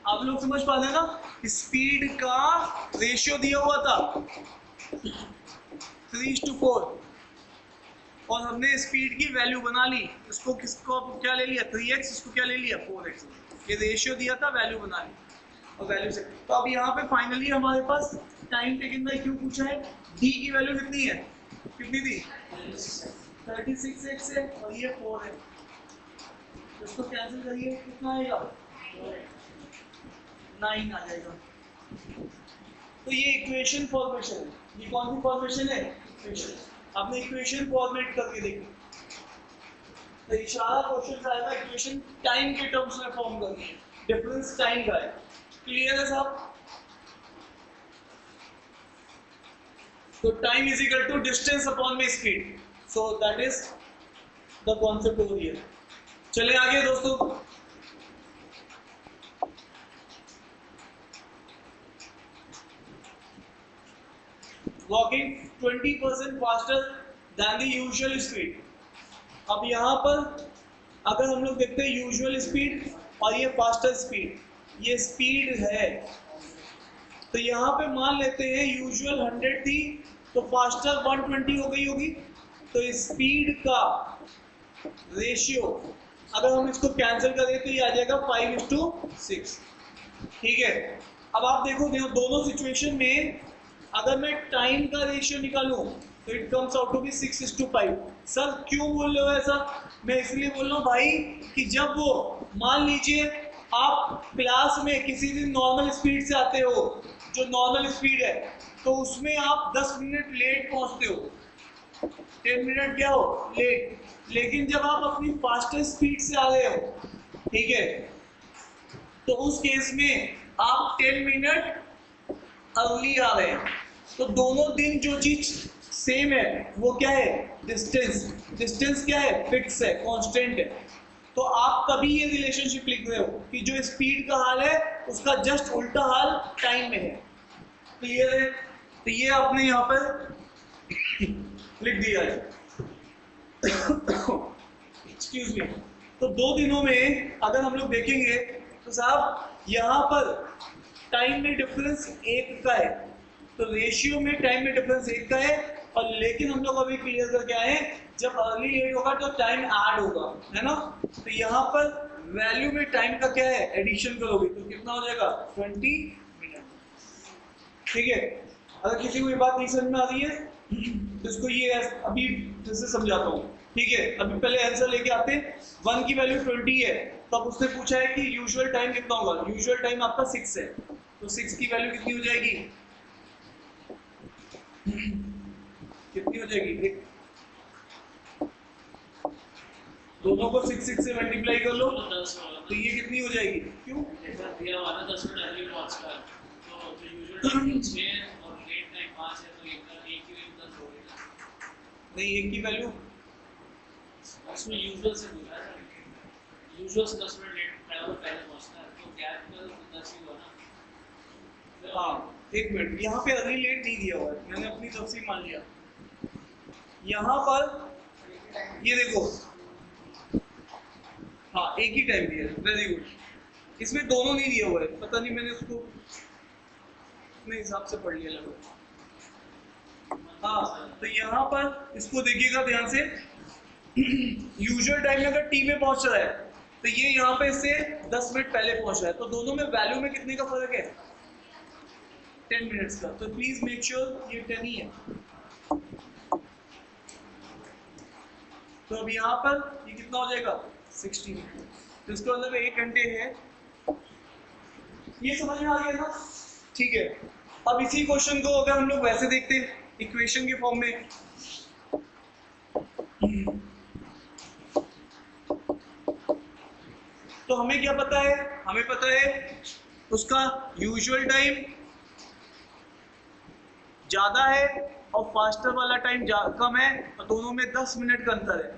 आप लोग समझ पा रहे हैं ना? स्पीड का रेशियो दिया हुआ था 3:4, और हमने स्पीड की वैल्यू बना ली। इसको किसको क्या ले लिया? 3x, इसको क्या ले लिया? 4x। ये रेशियो दिया था, वैल्यू बना ली, और वैल्यू से। तो अब यहाँ पे फाइनली हमारे पास टाइम टेकन बाय Q पूछा है। D की वैल्यू कितनी है? कितनी थी? 36x है, और ये 4 है। इसको कैंसिल करिए, कितना आएगा? 9 आ जाएगा। तो ये इक्वेशन फॉर्मेशन है। ये कौन सी फॉर्मेशन है? इक्वेशन। आपने इक्वेशन फॉर्मेट करके देखी, तो इशारा क्वेश्चन आएगा इक्वेशन टाइम के टर्म्स में फॉर्म करनी है, डिफरेंस टाइम का है। क्लियर है साहब? तो time is equal to distance upon में speed, so that is the concept over here. चले आगे दोस्तों। Walking 20% faster than the usual speed। अब यहाँ पर अगर हम लोग देखते हैं यूजुअल स्पीड और ये फास्टर स्पीड, ये स्पीड है, तो यहाँ पे मान लेते हैं यूजुअल 100 थी तो फास्टर 120 हो गई होगी। तो स्पीड का रेशियो अगर हम इसको कैंसिल करें तो ये आ जाएगा 5:6, ठीक है। अब आप देखो दोनों सिचुएशन में अगर मैं टाइम का रेशियो निकालूं तो it comes out to be 6:5। Sir क्यों बोल रहे हो ऐसा? मैं इसलिए बोल रहा हूँ भाई कि जब वो मान लीजिए आप क्लास में किसी दिन नॉर्मल स्पीड से आते हो, जो नॉर्मल स्पीड है, तो उसमें आप 10 मिनट लेट पहुंचते हो, 10 मिनट क्या हो लेट। लेकिन जब आप अपनी फास्टेस्ट स्पीड से आ रहे हो, ठीक है, तो उस केस में आप 10 मिनट अर्ली आ रहे हैं। तो दोनों दिन जो चीज सेम है वो क्या है? डिस्टेंस। डिस्टेंस क्या है? फिक्स है, कांस्टेंट है। तो आप तभी ये रिलेशनशिप लिख रहे हो कि जो स्पीड का हाल है उसका जस्ट उल्टा हाल टाइम में है। क्लियर है? तो ये आपने यहाँ पर लिख दिया है। Excuse me. तो 2 दिनों में अगर हम लोग देखेंगे तो साहब यहाँ पर टाइम में डिफरेंस 1 का है, तो रेशियो में टाइम में डिफरेंस 1 का है। और लेकिन हम लोग अभी क्लियर करके आए हैं जब अर्ली लेट होगा तो टाइम ऐड होगा, है ना? तो यहाँ पर वैल्यू में टाइम का क्या है? एडिशन करोगे तो कितना हो जाएगा? 20 मिनट। ठीक है? अगर किसी को ये बात नहीं समझ में आ रही है तो इसको ये अभी फिर से समझाता हूँ। ठीक है? अभी पहले आंसर लेके आते हैं। 1 की वैल्यू 20 है, तो अब उसने पूछा है कि यूजुअल टाइम कितना होगा? यूजुअल टाइम आपका 6 है, तो 6 की वैल्यू कितनी हो जाएगी? कितनी हो जाएगी? दोनों को 6 से मल्टीप्लाई कर लो तो ये कितनी हो जाएगी? क्यों? दिया हुआ ना 10 मिनट अर्ली पहुंचता है, तो जो यूजुअल टाइम 6 है और लेट टाइम 5 है, तो एक की वैल्यू 10 हो गई। नहीं, एक की वैल्यू उसमें यूजुअल से पूछा है, यूजुअल से 10 मिनट लेट पहले पहुंचता है, तो गैप का 10 ही हुआ ना। हाँ, एक मिनट, यहाँ पे अर्ली लेट नहीं दिया हुआ है, मैंने अपनी तरफ से मान लिया। यहाँ पर ये देखो, हाँ एक ही टाइम दिया है, वेरी गुड। इसमें दोनों नहीं दिया हुआ है, पता नहीं मैंने उसको अपने हिसाब से पढ़ लिया लगभग। हाँ, तो यहाँ पर इसको देखिएगा ध्यान से। यूजुअल टाइम में अगर टी में पहुंच रहा है तो ये यहाँ पे इससे 10 मिनट पहले पहुंच रहा है, तो दोनों में वैल्यू में कितने का फर्क है? 10 मिनट्स का। तो प्लीज मेक श्योर ये 10 ही है। तो अब यहाँ पर ये कितना हो जाएगा? 60 मिनट। तो इसका मतलब 1 घंटे है। ये समझ में आ गया ना? ठीक है। अब इसी क्वेश्चन को अगर हम लोग वैसे देखते हैं इक्वेशन के फॉर्म में, तो हमें क्या पता है? हमें पता है उसका यूजुअल टाइम ज्यादा है और फास्टर वाला टाइम कम है, और दोनों में 10 मिनट का अंतर है।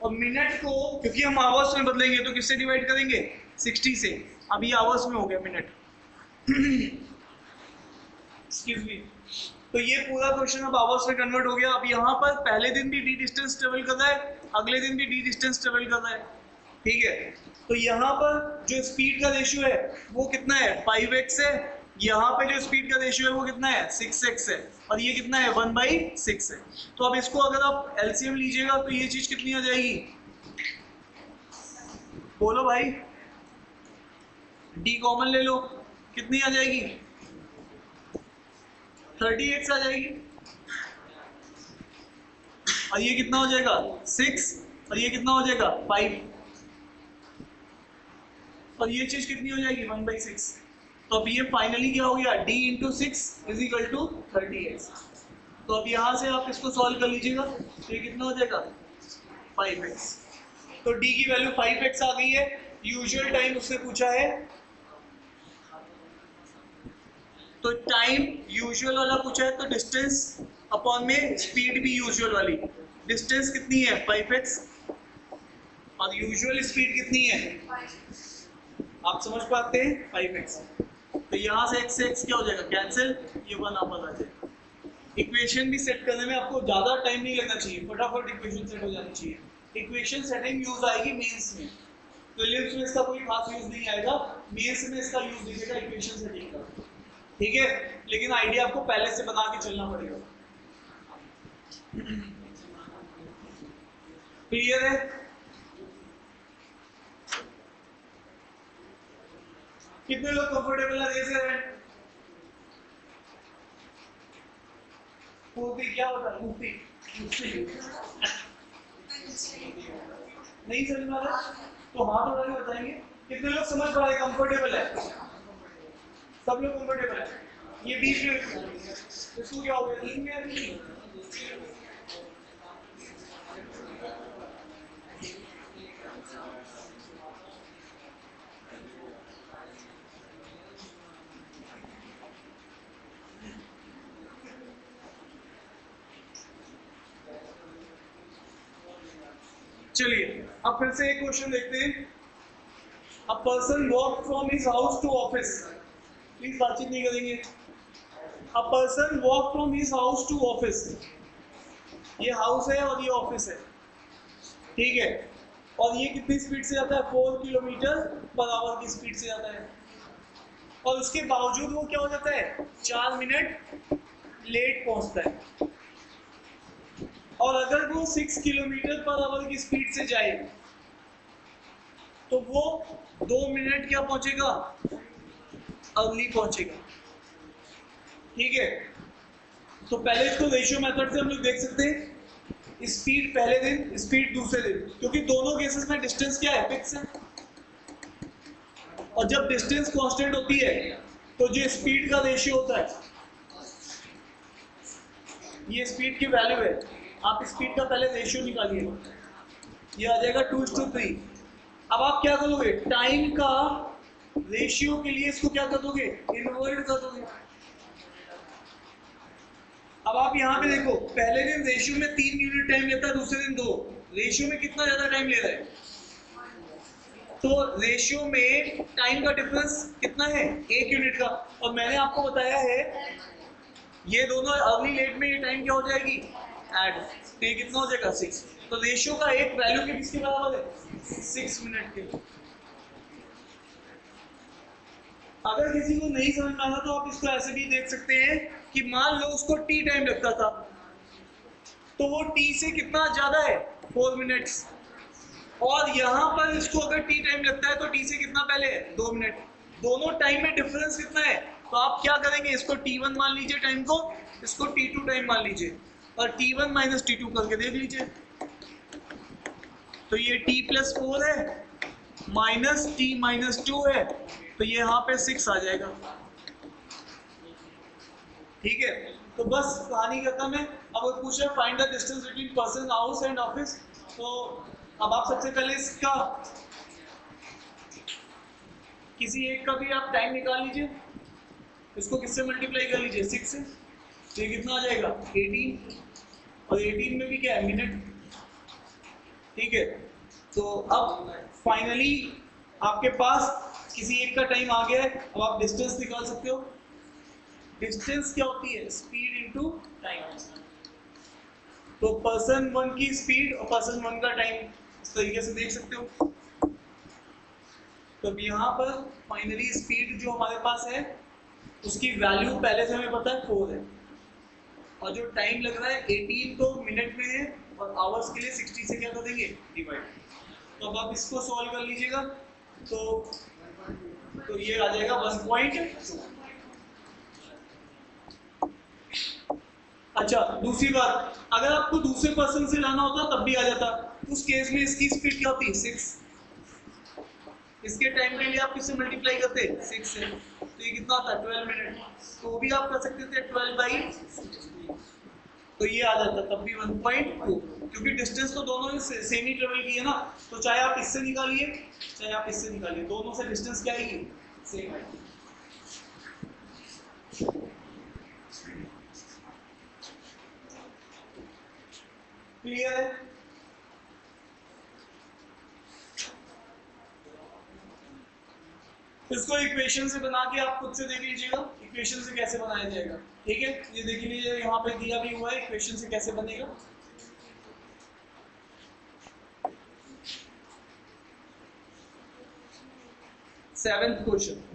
और मिनट को क्योंकि हम आवर्स में बदलेंगे तो किससे डिवाइड करेंगे? 60 से। अब ये आवर्स में हो गया मिनट। Excuse me. तो ये पूरा क्वेश्चन अब आवर्स में कन्वर्ट हो गया। अब यहाँ पर पहले दिन भी डी डिस्टेंस ट्रेवल कर रहा है, अगले दिन भी डी डिस्टेंस ट्रेवल कर रहा है। ठीक है? तो यहाँ पर जो स्पीड का रेशियो है वो कितना है? 5x है। यहाँ पे जो स्पीड का रेशियो है वो कितना है? 6x है। और ये कितना है? 1/6 है। तो अब इसको अगर आप एलसीएम लीजिएगा तो ये चीज कितनी आ जाएगी? बोलो भाई, डी कॉमन ले लो, कितनी आ जाएगी? 30x आ जाएगी। और ये कितना हो जाएगा? 6। और ये कितना हो जाएगा? 5। और ये चीज कितनी हो जाएगी? 1/6। तो अब ये फाइनली क्या हो गया? d × 6 = 30x। तो अब यहाँ से आप इसको सॉल्व कर लीजिएगा तो ये कितना हो जाएगा? 5x। तो d की वैल्यू 5x आ गई है। यूजुअल टाइम उससे पूछा है, तो टाइम यूजुअल वाला पूछा है, तो डिस्टेंस अपॉन में स्पीड भी यूजुअल वाली। डिस्टेंस कितनी है? 5x। और यूजुअल स्पीड कितनी है? आप समझ पाते हैं? 5x। तो यहाँ से x क्या हो जाएगा? कैंसिल, ये 1 आपस आ जाएगा। इक्वेशन भी सेट करने में आपको ज्यादा टाइम नहीं लगना चाहिए, फटाफट इक्वेशन सेट हो जानी चाहिए। इक्वेशन सेटिंग यूज आएगी मेंस में, प्रीलिम्स में इसका कोई खास यूज नहीं आएगा, मेंस में इसका यूज दिखेगा इक्वेशन सेटिंग का। ठीक है? लेकिन आइडिया आपको पहले से बना के चलना पड़ेगा। क्लियर है? कितने लोग कंफर्टेबल है? रेज करें। मुफ्ती क्या होता है? मुफ्ती नहीं समझ में आ रहा तो हाथ उठा के बताएंगे। कितने लोग समझ पा रहे कंफर्टेबल है? सब लोग कंफर्टेबल है? ये बीच में इसको क्या हो गया? नींद में आ रही है? चलिए अब फिर से एक क्वेश्चन देखते हैं। A person walk from his house to office, please बातचीत नहीं करेंगे। A person walk from his house to office, ये हाउस है और ये ऑफिस है, ठीक है, और ये कितनी स्पीड से जाता है? 4 किलोमीटर पर आवर की स्पीड से जाता है, और उसके बावजूद वो क्या हो जाता है? 4 मिनट लेट पहुंचता है। और अगर वो 6 किलोमीटर पर आवर की स्पीड से जाए तो वो 2 मिनट क्या पहुंचेगा? अर्ली पहुंचेगा, ठीक है। तो पहले इसको रेशियो मेथड से हम लोग देख सकते हैं, स्पीड पहले दिन, स्पीड दूसरे दिन, क्योंकि दोनों केसेस में डिस्टेंस क्या है? फिक्स है। और जब डिस्टेंस कांस्टेंट होती है तो जो स्पीड का रेशियो होता है, ये स्पीड की वैल्यू है, आप स्पीड का पहले रेशियो निकालिए, ये आ जाएगा 2:3। अब आप क्या करोगे? टाइम का रेशियो के लिए इसको क्या कर दोगे? इनवर्ट कर दोगे। अब आप यहाँ पे देखो, पहले दिन रेशियो में 3 यूनिट टाइम लेता है, दूसरे दिन 2, रेशियो में कितना ज्यादा टाइम ले रहा है? तो रेशियो में टाइम का डिफरेंस कितना है? 1 यूनिट का। और मैंने आपको बताया है ये दोनों अर्ली लेट में ये टाइम क्या हो जाएगी? ऐड, तो ये कितना हो जाएगा? 6। तो रेशियो का एक वैल्यू के किसके बराबर है? 6 मिनट के। अगर किसी को नहीं समझ में आता तो आप इसको ऐसे भी देख सकते हैं कि मान लो उसको टी टाइम लगता था, तो वो टी से कितना ज्यादा है? 4 मिनट्स। और यहाँ पर इसको अगर टी टाइम लगता है तो टी से कितना पहले है? 2 मिनट। दोनों टाइम में डिफरेंस कितना है? तो आप क्या करेंगे? इसको T1 मान लीजिए टाइम को, इसको T2 टाइम मान लीजिए, और T1 माइनस T2 करके देख लीजिए। तो ये T प्लस 4 है माइनस T माइनस 2 है, तो ये यहाँ पे 6 आ जाएगा, ठीक है। तो बस कहानी खत्म है। अब वो पूछ रहे find the distance between person house and office. तो अब आप सबसे पहले इसका किसी एक का भी आप टाइम निकाल लीजिए, इसको किससे मल्टीप्लाई कर लीजिए? 6 से, तो ये कितना आ जाएगा? 18, और 18 में भी क्या है? मिनट, ठीक है। तो अब फाइनली आपके पास किसी एक का टाइम आ गया है, अब आप डिस्टेंस निकाल सकते हो। डिस्टेंस क्या होती है? Speed into time. तो पर्सन 1 की स्पीड और पर्सन 1 का टाइम इस तरीके से देख सकते हो। तो अब यहाँ पर फाइनली स्पीड जो हमारे पास है उसकी वैल्यू पहले से हमें पता है 4 है, और जो टाइम लग रहा है 18 तो मिनट में है, और आवर्स के लिए 60 से क्या कर देंगे? डिवाइड। तो अब आप इसको सॉल्व कर लीजिएगा, तो ये आ जाएगा 1.2। अच्छा, दूसरी बात, अगर आपको दूसरे पर्सन से लाना होता तब भी आ जाता, उस केस में इसकी स्पीड क्या होती? 6। इसके टाइम के लिए आप किससे मल्टीप्लाई करते? 6 से, तो ये कितना आता? 12 मिनट। तो वो भी आप कर सकते थे 12/60, तो ये आ जाता तब भी 1.2, क्योंकि डिस्टेंस तो दोनों ने सेम ही ट्रेवल की है ना। तो चाहे आप इससे निकालिए चाहे आप इससे निकालिए, दोनों से डिस्टेंस क्या आएगी? सेम आएगी। क्लियर है? इसको इक्वेशन से बना के आप खुद से देख लीजिएगा इक्वेशन से कैसे बनाया जाएगा, ठीक है। ये देख लीजिए यहाँ पे दिया भी हुआ है इक्वेशन से कैसे बनेगा। Seventh question,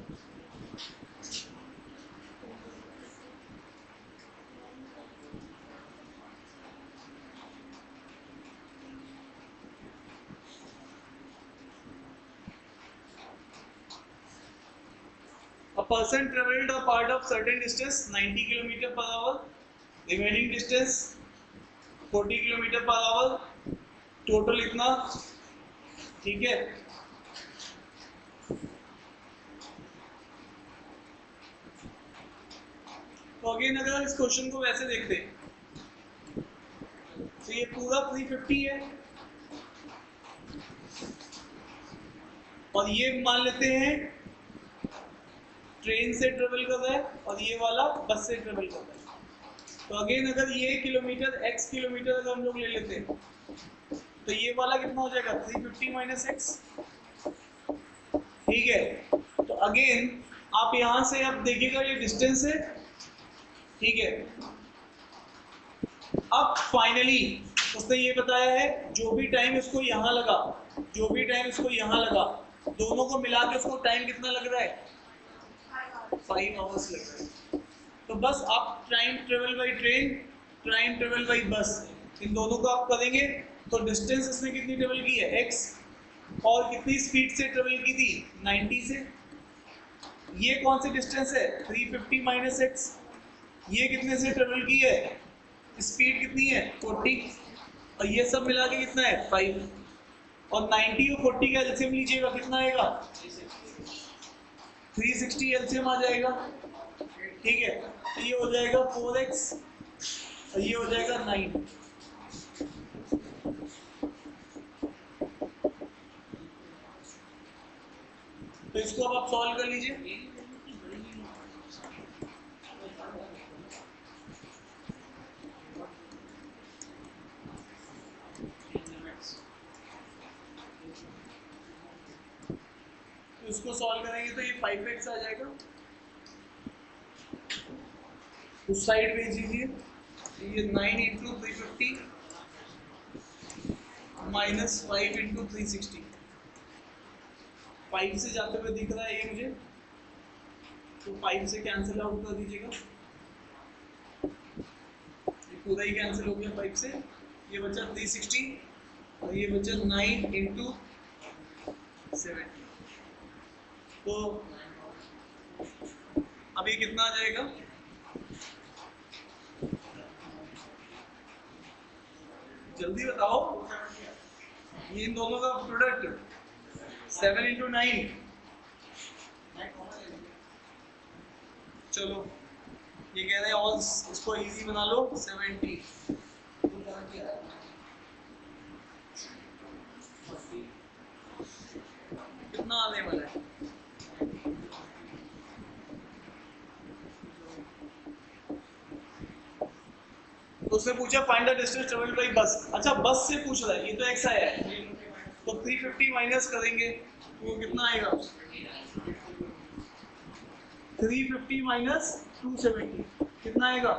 a person traveled a part of certain distance 90 km per hour, remaining distance 40 kilometre per our, total इतना, ठीक है। तो अगेन अगर इस क्वेश्चन को वैसे देखते हैं तो ये पूरा 350 है और ये मान लेते हैं ट्रेन से ट्रेवल कर रहा है और ये वाला बस से ट्रेवल कर रहा है। तो अगेन अगर ये किलोमीटर x किलोमीटर अगर हम लोग ले लेते हैं तो ये वाला कितना हो जाएगा 350 माइनस x, ठीक है। तो अगेन आप यहां से अब देखिएगा ये डिस्टेंस है, ठीक है। अब फाइनली उसने ये बताया है जो भी टाइम इसको यहाँ लगा, जो भी टाइम इसको यहाँ लगा, दोनों को मिला के उसको टाइम कितना लग रहा है 5 आवर्स लग रहा है। तो बस आप time travel by train, time travel by bus, इन दोनों को आप करेंगे तो डिस्टेंस इसने कितनी ट्रेवल की है x और कितनी स्पीड से ट्रेवल की थी 90 से। ये कौन सी डिस्टेंस है 350 माइनस x, ये कितने से ट्रेवल की है, स्पीड कितनी है 40 और ये सब मिला के कितना है 5 और 90 और 40 का एलसीएम लीजिएगा कितना आएगा 360 एलसीएम आ जाएगा, ठीक है। तो ये हो जाएगा 4x और ये हो जाएगा 9। तो इसको अब आप सॉल्व कर लीजिए। तो इसको सॉल्व करेंगे तो ये 5x आ जाएगा, उस साइड भेज दीजिए। ये 9 इंटू 350 माइनस 5 इंटू 360, 5 से जाते हुए दिख रहा है ये मुझे, तो 5 से कैंसिल आउट कर दीजिएगा, ये पूरा ही कैंसिल हो गया 5 से। ये बचा 360 और ये बचा 9 इंटू 7। तो अब ये कितना आ जाएगा, जल्दी बताओ, ये इन दोनों का प्रोडक्ट 7 इंटू 9, चलो ये कह रहे हैं और इसको इजी बना लो 70, कितना आने वाला है तो उसने पूछा find the distance travelled by बस। अच्छा बस से पूछ रहा है, ये तो x आया है, तो 350 माइनस करेंगे तो कितना आएगा 350 माइनस 270 कितना आएगा,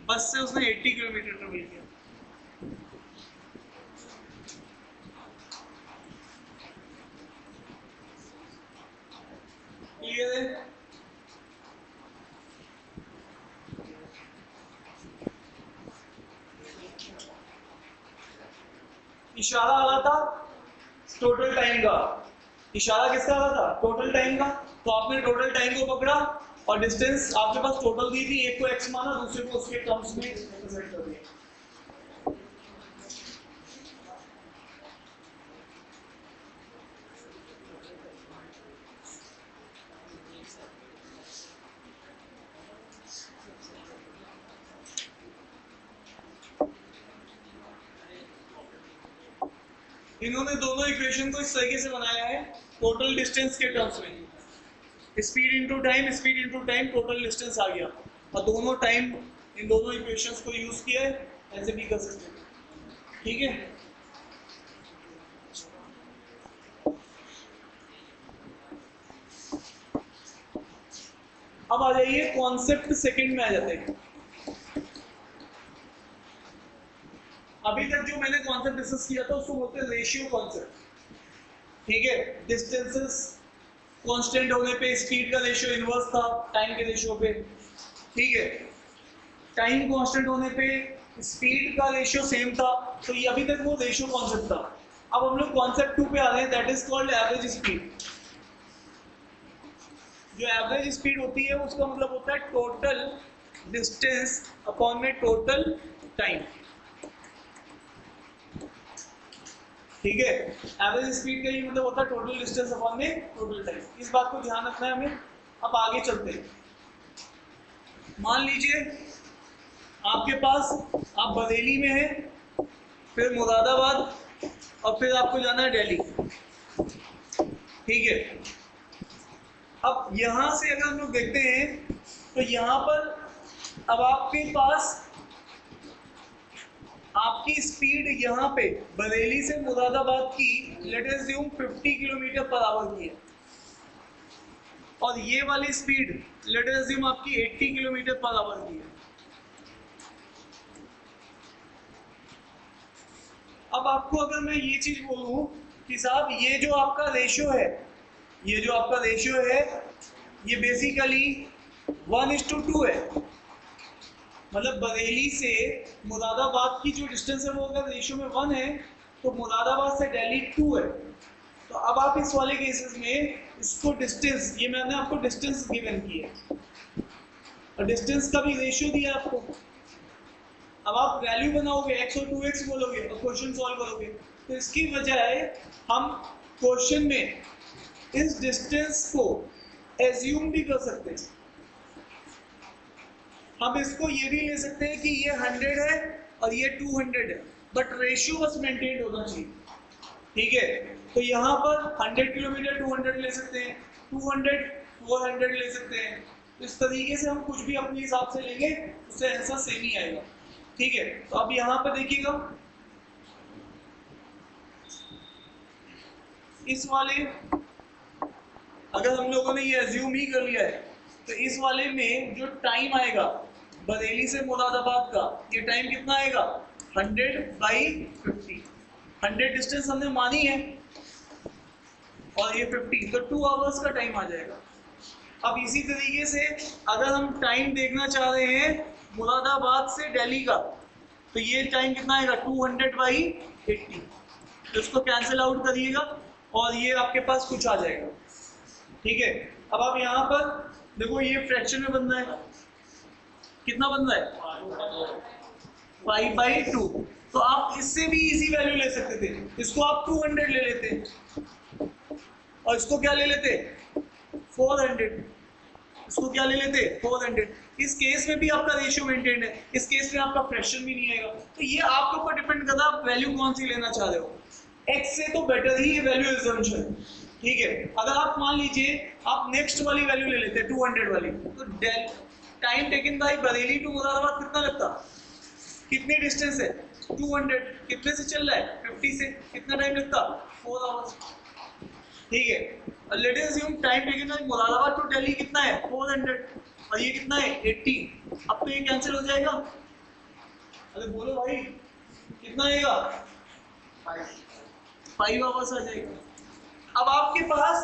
बस से उसने 80 किलोमीटर ट्रेवल किया। क्लियर है? इशारा आ रहा था टोटल टाइम का, इशारा किसका आ रहा था टोटल टाइम का, तो आपने टोटल टाइम को पकड़ा और डिस्टेंस आपके पास टोटल दी थी, एक को x माना दूसरे को उसके टर्म्स में रिप्रेजेंट कर दिया। इन्होंने दोनों इक्वेशन को इस तरीके से बनाया है टोटल डिस्टेंस के टर्म्स में, speed into time total distance आ गया और दोनों टाइम इन दोनों इक्वेशंस को यूज किया है, ऐसे भी कर सकते हैं, ठीक है। अब आ जाइए कॉन्सेप्ट सेकंड में आ जाते हैं। अभी तक जो मैंने कॉन्सेप्ट डिस्कस किया था उसको बोलते हैं रेशियो कॉन्सेप्ट, ठीक है। डिस्टेंसेस कांस्टेंट होने पे स्पीड का रेशियो इनवर्स था टाइम के रेशियो पे, ठीक है। टाइम कांस्टेंट होने पे स्पीड का रेशियो सेम था, तो ये अभी तक वो रेशियो कॉन्सेप्ट था। अब हम लोग कॉन्सेप्ट 2 पे आ रहे हैं, that is called average speed. जो एवरेज स्पीड होती है उसका मतलब होता है टोटल डिस्टेंस अपॉन में टोटल टाइम, ठीक है। एवरेज स्पीड का ये मतलब होता है टोटल डिस्टेंस अपॉन में टोटल टाइम। इस बात को ध्यान रखना है हमें। अब आगे चलते हैं। मान लीजिए आपके पास, आप बरेली में हैं, फिर मुरादाबाद और फिर आपको जाना है दिल्ली, ठीक है। अब यहाँ से अगर हम लोग देखते हैं तो यहाँ पर अब आपके पास आपकी स्पीड यहाँ पे बरेली से मुरादाबाद की late us assume 50 kilometre per our की है, और ये वाली स्पीड लेट अस अज्यूम आपकी 80 किलोमीटर पर आवर की है। अब आपको अगर मैं ये चीज बोलूं कि साहब ये जो आपका रेशियो है, ये जो आपका रेशियो है ये बेसिकली 1:2 है, मतलब बरेली से मुरादाबाद की जो डिस्टेंस है वो अगर रेशियो में 1 है तो मुरादाबाद से दिल्ली 2 है। तो अब आप इस वाले केसेस में इसको डिस्टेंस, ये मैंने आपको डिस्टेंस गिवन की है और डिस्टेंस का भी रेशियो दिया आपको। अब आप वैल्यू बनाओगे x और 2x बोलोगे और क्वेश्चन सॉल्व करोगे, तो इसकी बजाय हम क्वेश्चन में इस डिस्टेंस को एज्यूम भी कर सकते हैं। हम इसको ये भी ले सकते हैं कि ये 100 है और ये 200 है, बट रेशियो बस मेंटेन होना चाहिए, ठीक है। तो यहाँ पर 100 किलोमीटर 200 ले सकते हैं, 200 400 ले सकते हैं। तो इस तरीके से हम कुछ भी अपने हिसाब से लेंगे उससे आंसर सेम ही आएगा, ठीक है। तो अब यहाँ पर देखिएगा, इस वाले अगर हम लोगों ने ये एज्यूम ही कर लिया है तो इस वाले में जो टाइम आएगा बरेली से मुरादाबाद का, ये टाइम कितना आएगा 100/50। 100 डिस्टेंस हमने मानी है और ये 50, तो 2 आवर्स का टाइम आ जाएगा। अब इसी तरीके से अगर हम टाइम देखना चाह रहे हैं मुरादाबाद से दिल्ली का, तो ये टाइम कितना आएगा 200/80। तो इसको कैंसिल आउट करिएगा और ये आपके पास कुछ आ जाएगा, ठीक है। अब आप यहाँ पर देखो ये फ्रैक्शन में बन रहा है, कितना बन रहा है 5/2। तो आप इससे भी इजी वैल्यू ले सकते थे, इसको आप 200 ले लेते और इसको क्या ले लेते 400, इसको क्या ले लेते 400। इस केस में भी आपका रेशियो मेंटेन है, इस केस में आपका फ्रैक्शन भी नहीं आएगा। तो ये आपके ऊपर डिपेंड करता है आप वैल्यू कौन सी लेना चाह रहे हो। x से तो बेटर ही वैल्यू एजम्पशन, ठीक है। अगर आप मान लीजिए आप नेक्स्ट वाली वैल्यू ले लेते 200 वाली, तो time taken by Bareilly to Moradabad कितना लगता, कितनी डिस्टेंस है 200, कितने से चल रहा है 50 से, कितना टाइम लगता 4 आवर्स, ठीक है। और let us assume time taken by Moradabad to Delhi कितना है 400 और ये कितना है 80। अब तो ये कैंसिल हो जाएगा, अरे बोलो भाई कितना आएगा 5 आवर्स आ जाएगा। अब आपके पास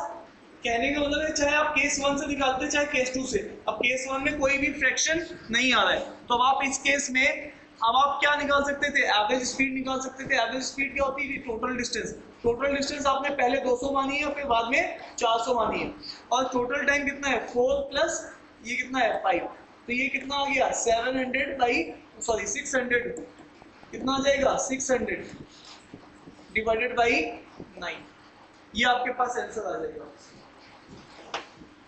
कहने का मतलब है चाहे आप केस 1 से निकालते चाहे केस 2 से, अब केस 1 में कोई भी फ्रैक्शन नहीं आ रहा है, तो अब आप इस केस में अब आप क्या निकाल सकते थे, एवरेज स्पीड निकाल सकते थे। एवरेज स्पीड क्या होती है टोटल डिस्टेंस, टोटल डिस्टेंस आपने पहले 200 मानी है फिर बाद में 400 मानी है, और टोटल टाइम कितना है 4 प्लस ये कितना है 5, तो ये कितना आ गया 600 कितना आ जाएगा 600 डिवाइडेड बाई 9, ये आपके पास आंसर आ जाएगा।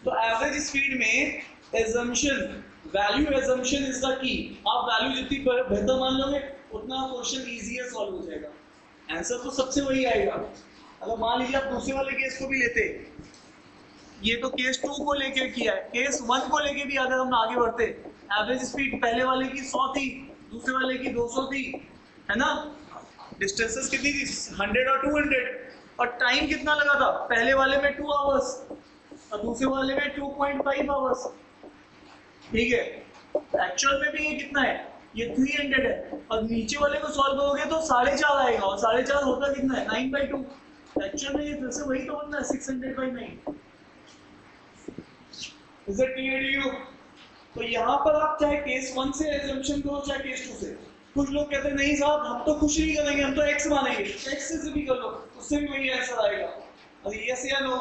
तो एवरेज स्पीड में assumption, value assumption is the key. आप वैल्यू जितनी बेहतर मान लोगे उतना क्वेश्चन इजीयर सॉल्व हो जाएगा, आंसर तो सबसे वही आएगा। अगर मान लीजिए आप दूसरे वाले केस को भी लेते, ये तो केस 2 को लेके किया है, केस 1 को लेके भी अगर हम आगे बढ़ते, एवरेज स्पीड पहले वाले की 100 थी, दूसरे वाले की 200 थी, है ना, डिस्टेंसेस कितनी थी 100 और 200, और टाइम कितना लगा था, पहले वाले में 2 आवर्स और दूसरे वाले में 2.5 आवर्स, ठीक है। एक्चुअल में भी ये कितना है, ये 300 है, और नीचे वाले को सॉल्व करोगे तो 4.5 आएगा, और 4.5 होता कितना है 9/2। एक्चुअल में ये फिर से वही तो बनना है 600/9। Is it clear to you? तो यहाँ पर आप चाहे केस 1 से एजम्पशन करो चाहे केस 2 से। कुछ लोग कहते हैं नहीं साहब हम तो कुछ नहीं करेंगे, हम तो x मानेंगे, x से भी कर लो उससे भी वही आंसर आएगा। और यस या नो,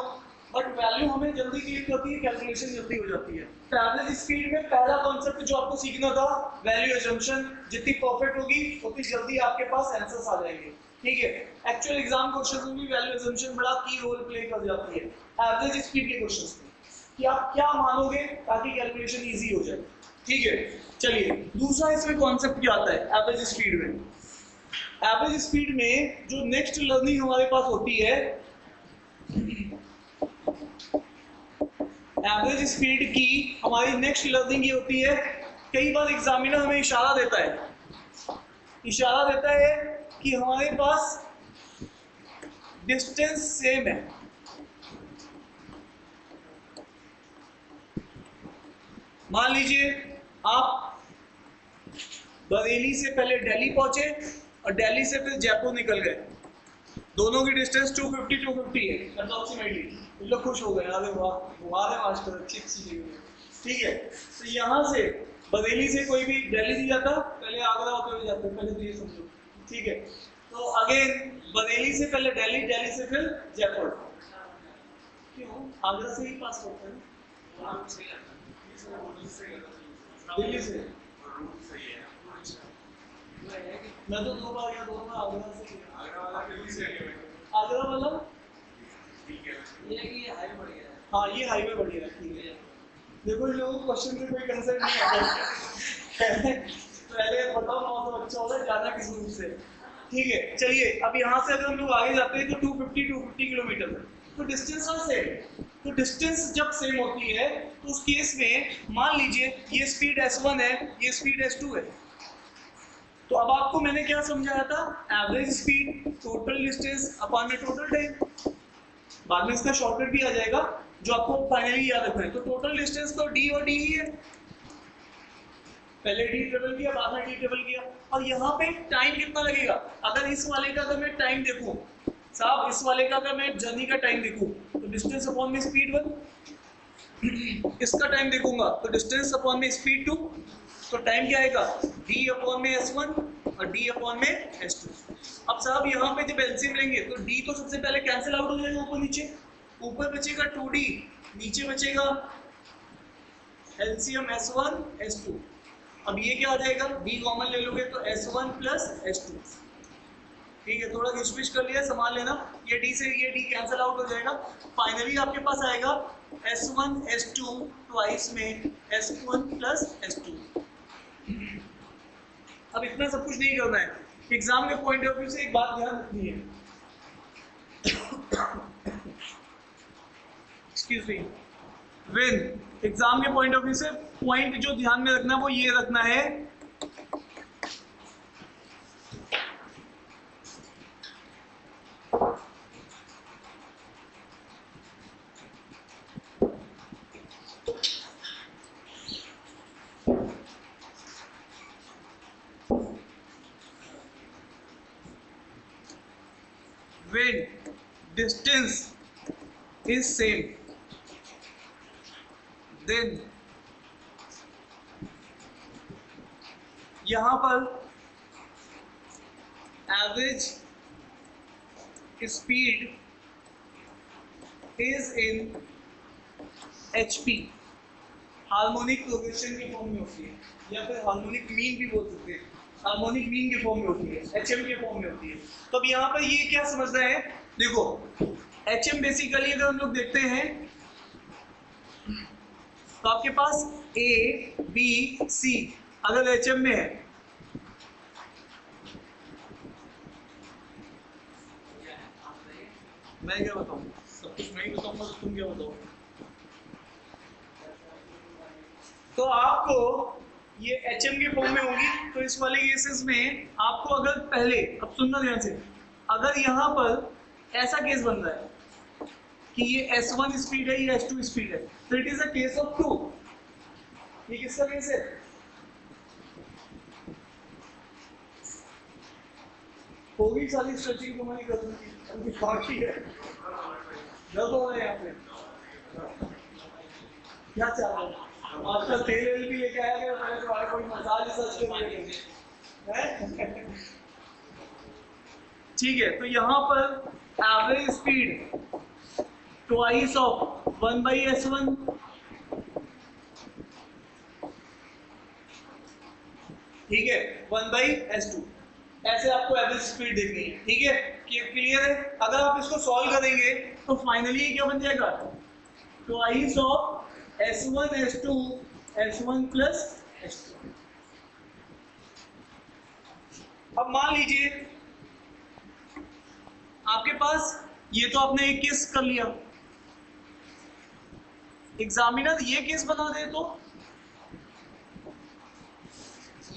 बट वैल्यू हमें जल्दी क्लिक होती है, कैलकुलेशन जल्दी हो जाती है। तो एवरेज स्पीड में पहला कॉन्सेप्ट जो आपको सीखना था, वैल्यू अजम्पशन, जितनी परफेक्ट होगी उतनी जल्दी आपके पास आंसर्स आ जाएंगे। ठीक है, एक्चुअल एग्जाम क्वेश्चंस में भी वैल्यू अजम्पशन बड़ा की रोल प्ले कर जाती है एवरेज स्पीड के क्वेश्चंस में, कि आप क्या मानोगे ताकि कैलकुलेशन इजी हो जाए। ठीक है, चलिए दूसरा इसमें कॉन्सेप्ट क्या आता है एवरेज स्पीड में। एवरेज स्पीड में जो नेक्स्ट लर्निंग हमारे पास होती है, एवरेज स्पीड की हमारी नेक्स्ट लर्निंग ये होती है, कई बार एग्जामिनर हमें इशारा देता है कि हमारे पास डिस्टेंस सेम है। मान लीजिए आप बरेली से पहले दिल्ली पहुंचे और दिल्ली से फिर जयपुर निकल गए, दोनों की डिस्टेंस 250 है अप्रोक्सीमेटली। लोग खुश हो गए, अरे वाह घुमा रहे मास्टर, अच्छी जगह। ठीक है, तो यहाँ से बरेली से कोई भी दिल्ली नहीं जाता, पहले आगरा होते हुए जाते, पहले तो ये समझो। ठीक है, तो अगेन बरेली से पहले दिल्ली, दिल्ली से फिर जयपुर। क्यों? आगरा से ही पास होता है, दिल्ली से। मैं तो 2 बार या 2 बार आगरा से गया। आगरा मतलब ये हाई बढ़ गया है। हाँ, ये हाईवे बढ़िया है। ठीक है, देखो इन लोगों को क्वेश्चन से कोई कंसर्न नहीं आता। पहले बताओ 900 बच्चा होता है, जाना किस रूट से। ठीक है, चलिए अब यहाँ से अगर हम लोग आगे जाते हैं तो 250 किलोमीटर है, तो डिस्टेंस और सेम है। तो डिस्टेंस जब सेम होती है तो उस केस में मान लीजिए ये स्पीड S1 है, ये स्पीड S2 है। तो अब आपको मैंने क्या समझाया था, average speed total distance upon में टोटल टाइम। बाद में इसका शॉर्टकट भी आ जाएगा जो आपको फाइनली याद रखना है। तो टोटल डिस्टेंस तो d और d ही है, पहले d ट्रेवल किया, बाद में d ट्रेवल किया। और यहाँ पे टाइम कितना लगेगा, अगर इस वाले का अगर मैं टाइम देखूं साहब, इस वाले का अगर मैं जर्नी का टाइम देखूं तो डिस्टेंस अपॉन में स्पीड 1, इसका टाइम देखूंगा तो डिस्टेंस अपॉन में स्पीड 2, तो टाइम क्या आएगा d अपॉन में S1 और d अपॉन में S2। अब साहब यहाँ पे जब एलसीएम लेंगे तो d तो सबसे पहले कैंसिल आउट हो जाएगा ऊपर नीचे, ऊपर बचेगा 2d, नीचे बचेगा एलसीएम S1 S2। अब ये क्या आ जाएगा, d कॉमन ले लोगे तो S1 प्लस S2। ठीक है, थोड़ा घिसपिच कर लिया, संभाल लेना, ये d से ये d कैंसिल आउट हो जाएगा। फाइनली आपके पास आएगा S1 S2 ट्वाइस में S1 प्लस S2। अब इतना सब कुछ नहीं करना है, एग्जाम के पॉइंट ऑफ व्यू से एक बात ध्यान रखनी है। एक्सक्यूज मी, व्हेन एग्जाम के पॉइंट ऑफ व्यू से पॉइंट जो ध्यान में रखना है वो ये रखना है, when distance is same then यहां पर average speed is in HP, harmonic progression के फॉर्म में होती है, या फिर हार्मोनिक मीन भी बोल सकते हैं, हार्मोनिक मीन के फॉर्म में होती है, HM के फॉर्म में होती है। तो अब यहाँ पर ये क्या समझना है, देखो HM बेसिकली अगर हम लोग देखते हैं तो आपके पास A B C अगर HM में है, मैं क्या बताऊं, सब कुछ मैं ही बताऊंगा तो तुम क्या बताओ। तो आपको ये HM के फॉर्म में होगी, तो इस वाले केसेस में आपको अगर पहले, अब सुनना ध्यान से, अगर यहाँ पर ऐसा केस बन रहा है कि ये S1 स्पीड है, ये S2 स्पीड है, तो it is a case of 2। ये किसका केस है, होगी सारी स्ट्रेचिंग को मैंने कर दी, अभी बाकी है, दर्द हो रहा है यहाँ पे, क्या चाह रहा है आजकल तेल भी लेके आया गया, मैंने तुम्हारे कोई मसाज सर्च कर लिया। ठीक है, तो यहाँ पर average speed twice of 1/S1 ठीक है 1/S2 ऐसे आपको एवरेज स्पीड देखनी है ठीक है क्लियर है अगर आप इसको सॉल्व करेंगे तो फाइनली क्या बन जाएगा twice of S1 S2 S1 plus S2 अब मान लीजिए आपके पास ये तो आपने एक केस कर लिया एग्जामिनर ये केस बना दे तो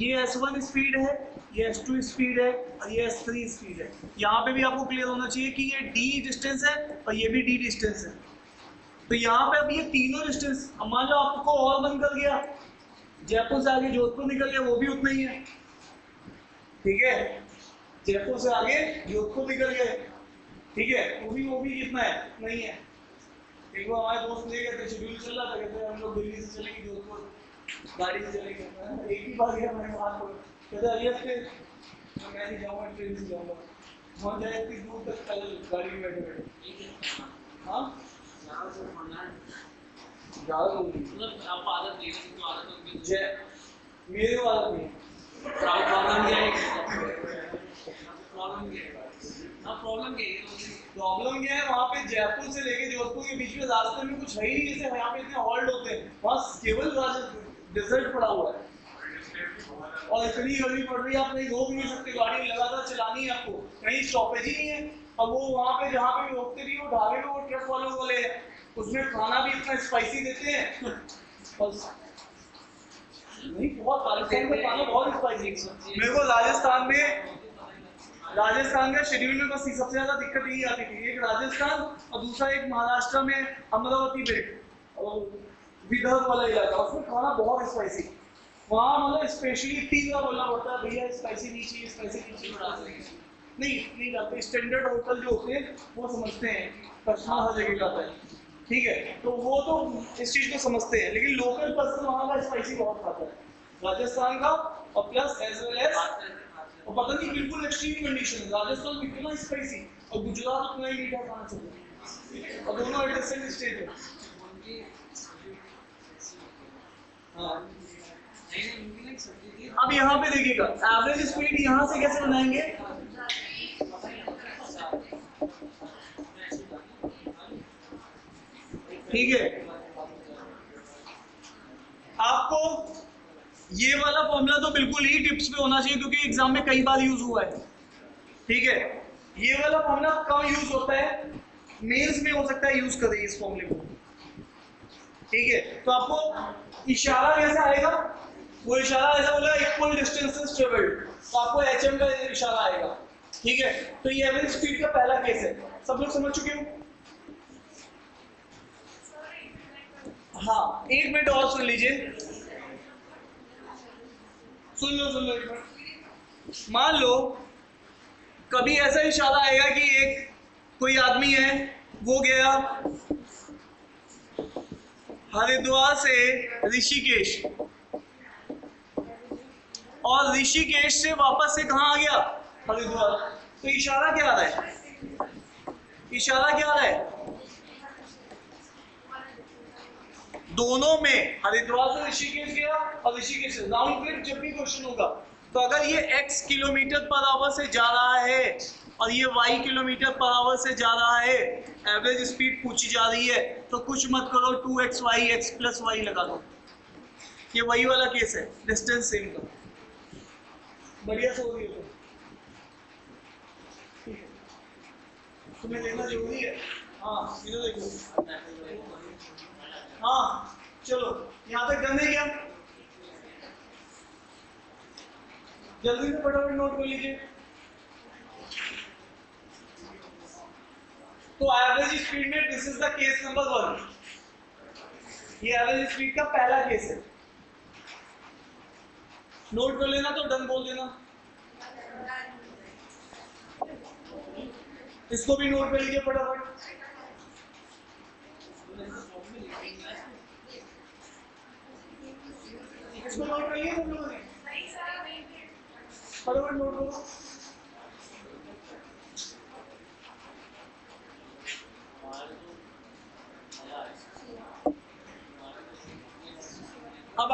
ये S1 स्पीड है ये S2 स्पीड है और ये S3 स्पीड है यहाँ पे भी आपको क्लियर होना चाहिए कि ये D डिस्टेंस है और ये भी D डिस्टेंस है तो यहाँ पे अब ये तीनों डिस्टेंस अब मान लो आपको और बंद कर गया जयपुर से आगे जोधपुर निकल गया वो भी उतना ही है ठीक है जयपुर से आगे जोधपुर निकल गए ठीक है वो भी कितना है नहीं है एक बार हमारे दोस्त ले गए थे शेड्यूल चल रहा था कहते हम लोग दिल्ली से चलेंगे जोधपुर गाड़ी से चलेंगे एक ही बार गया मैंने बात को कहते अलिया से मैं नहीं जाऊँगा ट्रेन से जाऊँगा वहाँ जाए इतनी दूर तक पैदल गाड़ी में बैठे बैठे हाँ ज़्यादा लोग मतलब आप आदत नहीं है तो आदत होगी जय मेरे वाला नहीं प्रॉब्लम क्या है प्रॉब्लम क्या है हाँ प्रॉब्लम क्या है प्रॉब्लम क्या है वहाँ पे जयपुर से लेके जोधपुर के बीच में रास्ते में कुछ है ही नहीं जैसे यहाँ पे इतने हॉल्ट होते हैं वहाँ केवल डिजर्ट पड़ा हुआ है और इतनी गर्मी पड़ रही है आप नहीं रोक नहीं सकते गाड़ी लगातार चलानी है आपको कहीं स्टॉपेज ही नहीं है अब वो वहाँ पे जहाँ पे भी रोकते भी वो ढाबे में वो ट्रक वाले हैं उसमें खाना भी इतना स्पाइसी देते हैं और नहीं बहुत राजस्थान में खाना बहुत स्पाइसी मेरे को राजस्थान का शेड्यूल में बस सबसे ज्यादा दिक्कत यही आती थी एक राजस्थान और दूसरा एक महाराष्ट्र में अमरावती बेल्ट और विदर्भ वाला इलाका उसमें खाना बहुत स्पाइसी वहाँ मतलब स्पेशली 3 बार बोलना पड़ता है भैया स्पाइसी नहीं चाहिए स्पाइसी नहीं चाहिए नहीं डालते स्टैंडर्ड होटल जो होते हैं वो समझते हैं कस्टमर हर जगह का है ठीक है तो वो तो इस चीज़ को समझते हैं लेकिन लोकल पर्सन वहाँ का स्पाइसी बहुत खाता है राजस्थान का और प्लस एज वेल एज और पता नहीं बिल्कुल एक्सट्रीम कंडीशन है राजस्थान में इतना स्पाइसी और गुजरात उतना ही मीठा खाना चाहिए और दोनों एडजस्टेंट स्टेट है हाँ अब यहाँ पे देखिएगा एवरेज स्पीड यहाँ से कैसे बनाएंगे ठीक है आपको ये वाला फॉर्मूला तो बिल्कुल ही टिप्स पे होना चाहिए क्योंकि एग्जाम में कई बार यूज हुआ है ठीक है ये वाला फॉर्मूला कम यूज होता है मेंस में हो सकता है यूज करें इस फॉर्मूले को ठीक है तो आपको इशारा कैसे आएगा वो इशारा ऐसा बोलेगा इक्वल डिस्टेंसेस ट्रेवल्ड तो आपको एचएम का इशारा आएगा ठीक है तो ये एवरेज स्पीड का पहला केस है सब लोग समझ चुके हो हाँ एक मिनट और सुन लीजिए सुन लो एक मिनट मान लो कभी ऐसा इशारा आएगा कि एक कोई आदमी है वो गया हरिद्वार से ऋषिकेश और ऋषिकेश से वापस से कहाँ आ गया हरिद्वार तो इशारा क्या आ रहा है दोनों में हरिद्वार से ऋषिकेश गया और ऋषिकेश से राउंड ट्रिप जब भी क्वेश्चन होगा तो अगर ये x किलोमीटर पर आवर से जा रहा है और ये y किलोमीटर पर आवर से जा रहा है एवरेज स्पीड पूछी जा रही है तो कुछ मत करो 2xy x प्लस y लगा दो ये वही वाला केस है डिस्टेंस सेम का बढ़िया से हो रही है तुम्हें देखना जरूरी है हाँ इधर देखो हाँ चलो यहाँ तक डन है क्या जल्दी से फटाफट नोट कर लीजिए तो एवरेज स्पीड में this is the case number 1 ये एवरेज स्पीड का पहला केस है नोट कर लेना तो डन बोल देना इसको भी नोट कर लीजिए फटाफट इसको नोट कर लिया तुम लोगों ने फटाफट नोट करो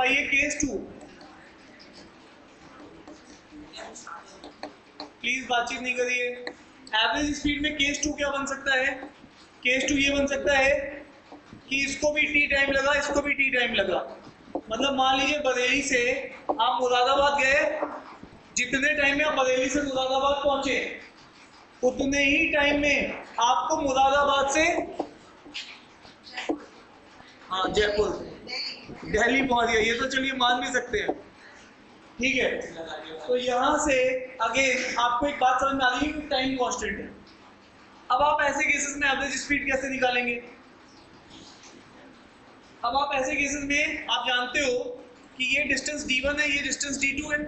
आइए केस 2, प्लीज बातचीत नहीं करिए। एवरेज स्पीड में केस 2 क्या बन सकता है? केस 2 ये बन सकता है कि इसको भी टी टाइम लगा, इसको भी टी टाइम लगा। मतलब मान लीजिए बरेली से आप मुरादाबाद गए, जितने टाइम में आप बरेली से मुरादाबाद पहुंचे उतने ही टाइम में आपको मुरादाबाद से हाँ जयपुर दिल्ली पहुंच गया, ये तो चलिए मान भी सकते हैं, ठीक है। तो यहाँ से अगेन आपको एक बात समझ में आ रही है कि टाइम कांस्टेंट है। अब आप ऐसे केसेस में एवरेज स्पीड कैसे निकालेंगे? अब आप ऐसे केसेस में आप जानते हो कि ये डिस्टेंस d1 है, ये डिस्टेंस d2 है।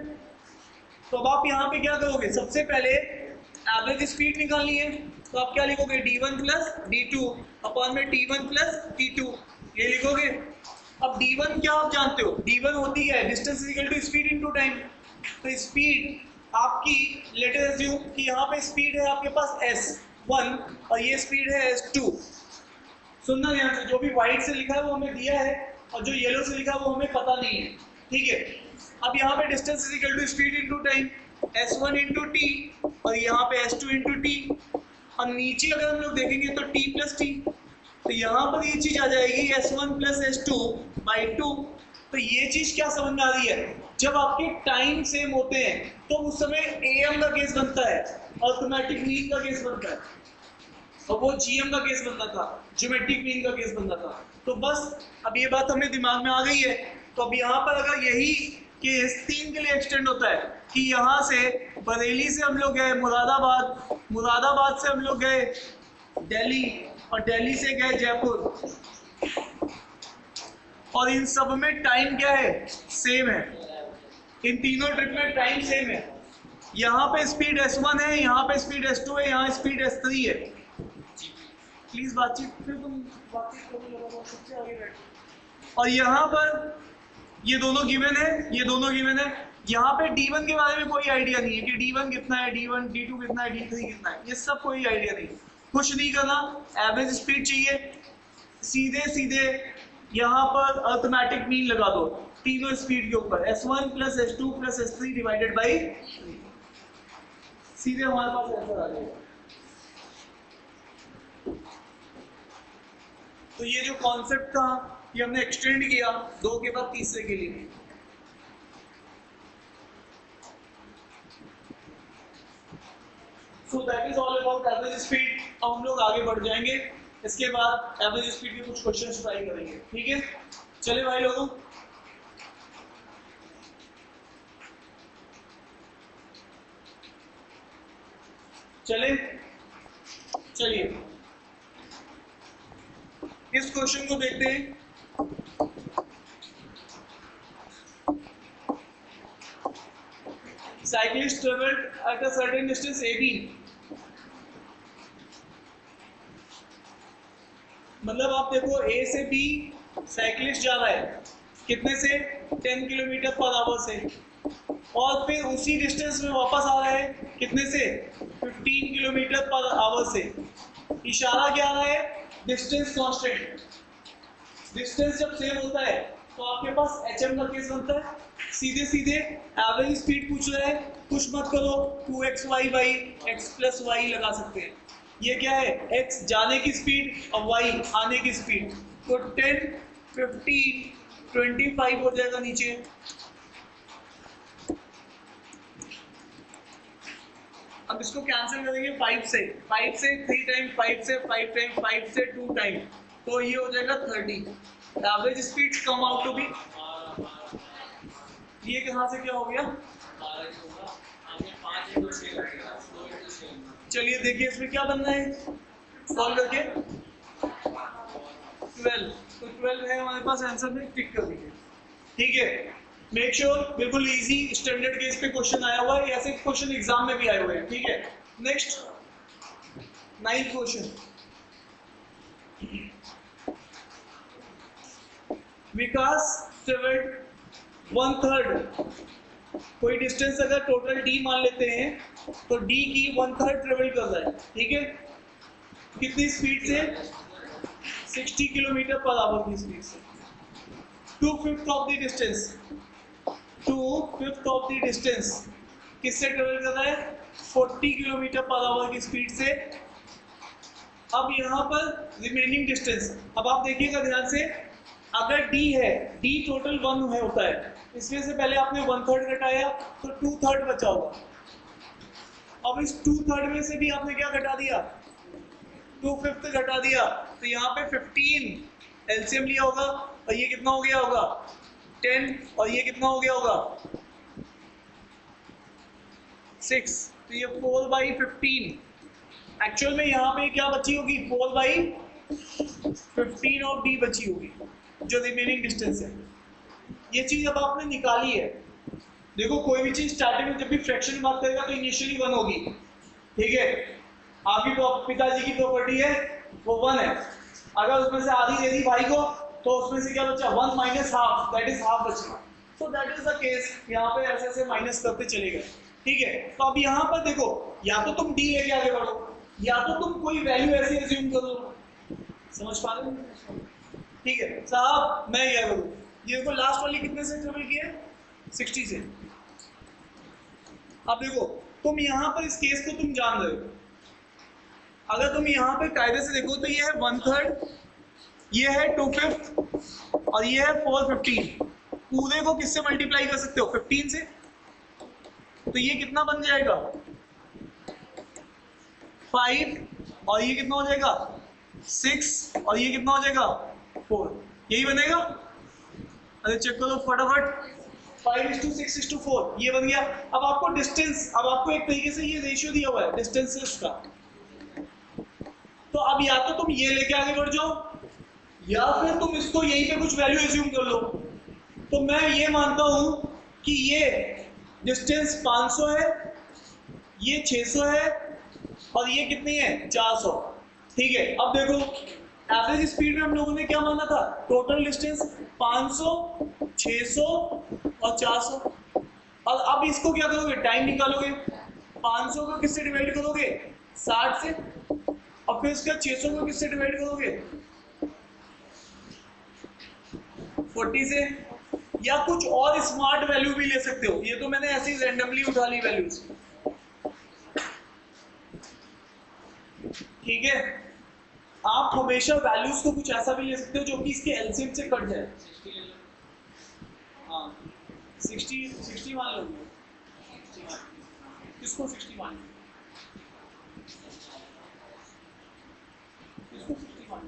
तो अब आप यहाँ पे क्या करोगे? सबसे पहले एवरेज स्पीड निकालनी है, तो आप क्या लिखोगे? d1 प्लस d2 अपॉन में t1 प्लस t2, ये लिखोगे। अब d1 क्या आप जानते हो? d1 होती है distance is equal to speed into time. तो स्पीड आपकी, लेट अस अज्यूम कि यहाँ पे स्पीड है आपके पास s1 और ये स्पीड है s2। सुनना ध्यान से, जो भी व्हाइट से लिखा है वो हमें दिया है और जो येलो से लिखा है वो हमें पता नहीं है, ठीक है। अब यहाँ पे distance is equal to speed into time, s1 into T और यहाँ पे s2 इंटू टी, और नीचे अगर हम लोग देखेंगे तो t प्लस टी, तो यहाँ पर ये चीज आ जाएगी s1 प्लस s2 बाई 2। तो ये चीज क्या समझ में आ रही है? जब आपके टाइम सेम होते हैं तो उस समय am का केस बनता है, अर्थमेटिक मीन का केस बनता है, और वो gm का केस बनता था, ज्योमेट्रिक मीन का केस बनता था। तो बस अब ये बात हमें दिमाग में आ गई है। तो अब यहाँ पर अगर यही केस 3 के लिए एक्सटेंड होता है कि यहाँ से बरेली से हम लोग गए मुरादाबाद, मुरादाबाद से हम लोग गए दिल्ली और दिल्ली से गए जयपुर, और इन सब में टाइम क्या है? सेम है। इन तीनों ट्रिप में टाइम सेम है। यहाँ पे स्पीड s1 है, यहाँ पे स्पीड s2 है, यहाँ स्पीड s3 है। प्लीज बातचीत, फिर तुम बातचीत करो, सबसे आगे बैठो। और यहाँ पर ये दोनों गिवन है, ये दोनों गिवन है। यहाँ पे d1 के बारे में कोई आइडिया नहीं है कि d1 कितना है, d1 d2 कितना है, d3 कितना है, ये सब कोई आइडिया नहीं। कुछ नहीं करना, एवरेज स्पीड चाहिए, सीधे सीधे यहाँ पर अर्थमेटिक मीन लगा दो तीनों स्पीड के ऊपर, s1 plus s2 plus s3 divided by 3, सीधे हमारे पास आंसर आ जाएगा। तो ये जो कॉन्सेप्ट था ये हमने एक्सटेंड किया 2 के बाद तीसरे के लिए। सो that is all about average speed. अब हम लोग आगे बढ़ जाएंगे, इसके बाद एवरेज स्पीड के कुछ क्वेश्चंस ट्राई करेंगे, ठीक है। चले भाई लोगों, चले चलिए इस क्वेश्चन को देखते हैं। Cyclist travelled at a certain distance AB, मतलब आप देखो A से B साइक्लिस्ट जा रहा है, कितने से? 10 किलोमीटर पर आवर से, और फिर उसी डिस्टेंस में वापस आ रहा है, कितने से? 15 किलोमीटर पर आवर से। इशारा क्या आ रहा है? Distance constant. डिस्टेंस जब सेम होता है तो आपके पास HM का केस बनता है। सीधे सीधे एवरेज स्पीड पूछ रहा है, कुछ मत करो, 2xy by x plus Y लगा सकते हैं। ये क्या है? x जाने की स्पीड और y आने की स्पीड, तो 10, 15, 25 हो जाएगा नीचे। अब इसको कैंसिल करेंगे 5 से 3 टाइम, 5 से 5 टाइम, 5 से 2 टाइम, तो ये हो जाएगा 30। Average speed come out to be, ये कहाँ से क्या हो गया? चलिए देखिए इसमें क्या बनना है, सॉल्व करके 12, तो 12 है हमारे पास आंसर में, टिक कर दीजिए, ठीक है। मेक श्योर बिल्कुल इजी स्टैंडर्ड केस पे क्वेश्चन आया हुआ है, ऐसे क्वेश्चन एग्जाम में भी आए हुए हैं, ठीक है। नेक्स्ट 9th क्वेश्चन, विकास ट्रेवल्ड 1/3, कोई डिस्टेंस अगर टोटल d मान लेते हैं तो d की 1/3 ट्रेवल कर रहा है, ठीक है। कितनी स्पीड से? 60 किलोमीटर पर आवर की स्पीड से। 2/5 of the distance, 2/5 of the distance किससे ट्रेवल कर रहा है? 40 किलोमीटर पर आवर की स्पीड से। अब यहाँ पर रिमेनिंग डिस्टेंस, अब आप देखिएगा ध्यान से, अगर d है, d टोटल 1 है होता है, इसमें से पहले आपने 1/3 घटाया तो 2/3 बचा होगा। अब इस 2/3 में से भी आपने क्या घटा दिया? 2/5 घटा दिया, तो यहाँ पे 15 एलसीएम लिया होगा, और ये कितना हो गया होगा? 10, और ये कितना हो गया होगा? 6, तो ये 4/15। एक्चुअल में यहाँ पे क्या बची होगी? 4/15 ऑफ डी बची होगी, जो रिमेनिंग डिस्टेंस है। ये चीज अब आपने निकाली है। देखो कोई भी चीज स्टार्टिंग में जब भी फ्रैक्शन में बात करेगा तो इनिशियली 1 होगी, ठीक है? आपकी पिताजी की प्रॉपर्टी है वो 1 है, अगर उसमें से आधी दे दी भाई को तो उसमें से क्या बचा? 1 minus half, that is half बचेगा। So that is the case, यहाँ पे ऐसे ऐसे माइनस करते चले गए, ठीक है? तो अब यहाँ पर देखो, या तो तुम डी लेके आगे बढ़ो, या तो तुम कोई वैल्यू ऐसी एज्यूम कर लो। समझ पा रहे हो? ठीक है साहब, मैं क्या करूँ? ये देखो लास्ट वाली कितने से ट्रेवल की है? 60 से। अब देखो तुम यहाँ पर इस केस को तुम जान रहे हो, अगर तुम यहाँ पे कायदे से देखो तो ये है 1/3, ये है 2/5 और ये है 4/15। पूरे को किससे मल्टीप्लाई कर सकते हो? 15 से। तो ये कितना बन जाएगा? 5, और ये कितना हो जाएगा? 6, और ये कितना हो जाएगा? 4। यही बनेगा? अरे चेक करो फटाफट, 5:6:4 ये बन गया। अब आपको डिस्टेंस, अब आपको एक तरीके से ये रेशियो दिया हुआ है डिस्टेंस से उसका, तो अब या तो तुम ये लेके आगे बढ़ जाओ, या फिर तुम इसको यहीं पे कुछ वैल्यू एज्यूम कर लो। तो मैं ये मानता हूं कि ये डिस्टेंस 500 है, ये 600 है, और ये कितनी है? 400। ठीक है, अब देखो एवरेज स्पीड में हम लोगों ने क्या माना था? टोटल डिस्टेंस 500, 600 और 400। और अब इसको क्या करोगे? टाइम निकालोगे। 500 को किससे डिवाइड करोगे? 60 से। और फिर उसके बाद 600 को किससे डिवाइड करोगे? 40 से। या कुछ और स्मार्ट वैल्यू भी ले सकते हो, ये तो मैंने ऐसे ही रैंडमली उठा ली वैल्यूज, ठीक है? आप हमेशा वैल्यूज को कुछ ऐसा भी ले सकते हो जो कि इसके एलसीएम से कट जाए। हाँ 60 मान लो, किसको 60 मान लो, किसको 60 मान लो?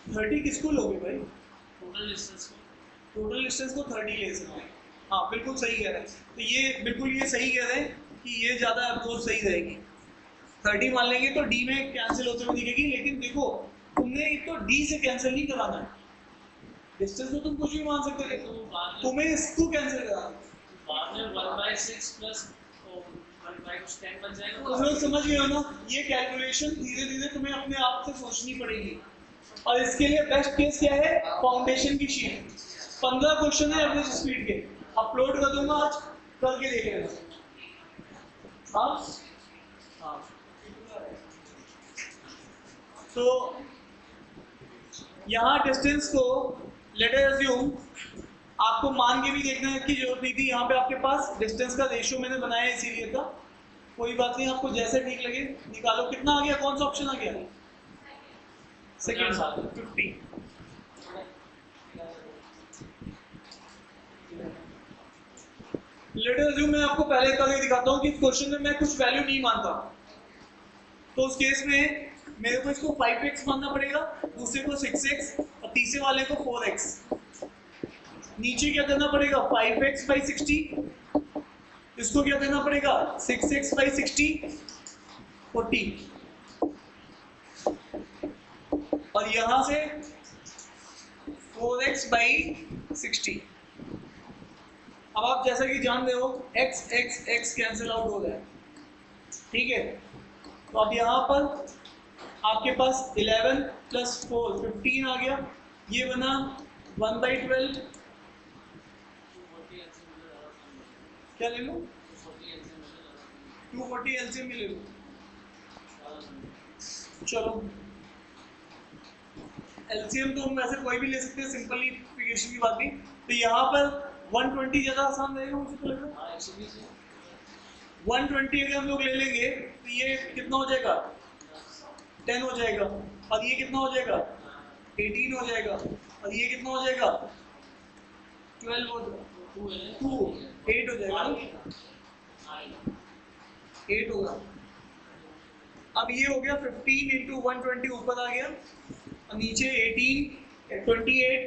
30 किसको लोगे भाई? टोटल डिस्टेंस को, टोटल डिस्टेंस को 30 ले सकते हैं। हाँ बिल्कुल सही कह रहे हैं, तो ये बिल्कुल ये सही कह रहे हैं कि ये ज़्यादा अप्रोच सही रहेगी। 30 मान लेंगे तो डी में कैंसिल होते हुए दिखेगी, लेकिन देखो तुमने एक तो डी से कैंसिल नहीं कराना है, डिस्टेंस को तुम कुछ भी मान सकते थे, तुम्हें इसको कैंसिल कराना है। बाद में 1/6 प्लस 1/10 बन जाएगा। तुम लोग समझ गए हो ना? ये कैलकुलेशन धीरे धीरे तुम्हें अपने आप से सोचनी पड़ेगी, और इसके लिए बेस्ट केस क्या है? फाउंडेशन की शीट। 15 क्वेश्चन है एवरेज स्पीड के, अपलोड कर दूंगा आज, करके देख लेना। हाँ तो यहाँ डिस्टेंस को लेट अस अज्यूम, आपको मान के भी देखने की जरूरत नहीं थी, यहाँ पे आपके पास डिस्टेंस का रेशियो मैंने बनाया है इसीलिए था। कोई बात नहीं, आपको जैसे ठीक लगे निकालो। कितना आ गया? कौन सा ऑप्शन आ गया? सेकेंड 50। लेट अस अज्यूम मैं आपको पहले करके दिखाता हूँ कि क्वेश्चन में मैं कुछ वैल्यू नहीं मानता, तो उस केस में मेरे को इसको 5x मानना पड़ेगा, दूसरे को 6x और तीसरे वाले को 4x। नीचे क्या करना पड़ेगा? 5x/60, इसको क्या करना पड़ेगा? 6x/60, 40, और यहां से 4x/60। अब आप जैसा कि जान रहे हो x कैंसिल आउट हो गया, ठीक है? तो अब यहाँ पर आपके पास 11 + 4 15 आ गया, ये बना 1/12। क्या ले लो? 240 एलसीएम में ले लो। चलो एलसीएम तो हम ऐसे कोई भी ले सकते हैं, सिंपलीफिकेशन की बात नहीं। तो यहाँ पर 120 ज़्यादा आसान रहेगा मुझे तो लग रहा है। हाँ एक्चुअली से 120 अगर हम लोग ले लेंगे तो ये कितना हो जाएगा, 10 हो जाएगा, और ये कितना हो जाएगा, 18 हो जाएगा, और ये कितना हो जाएगा, 12 हो जाएगा, 8 हो जाएगा ना, 8 होगा। अब ये हो गया 15 इंटू 120 ऊपर आ गया, और नीचे 18 28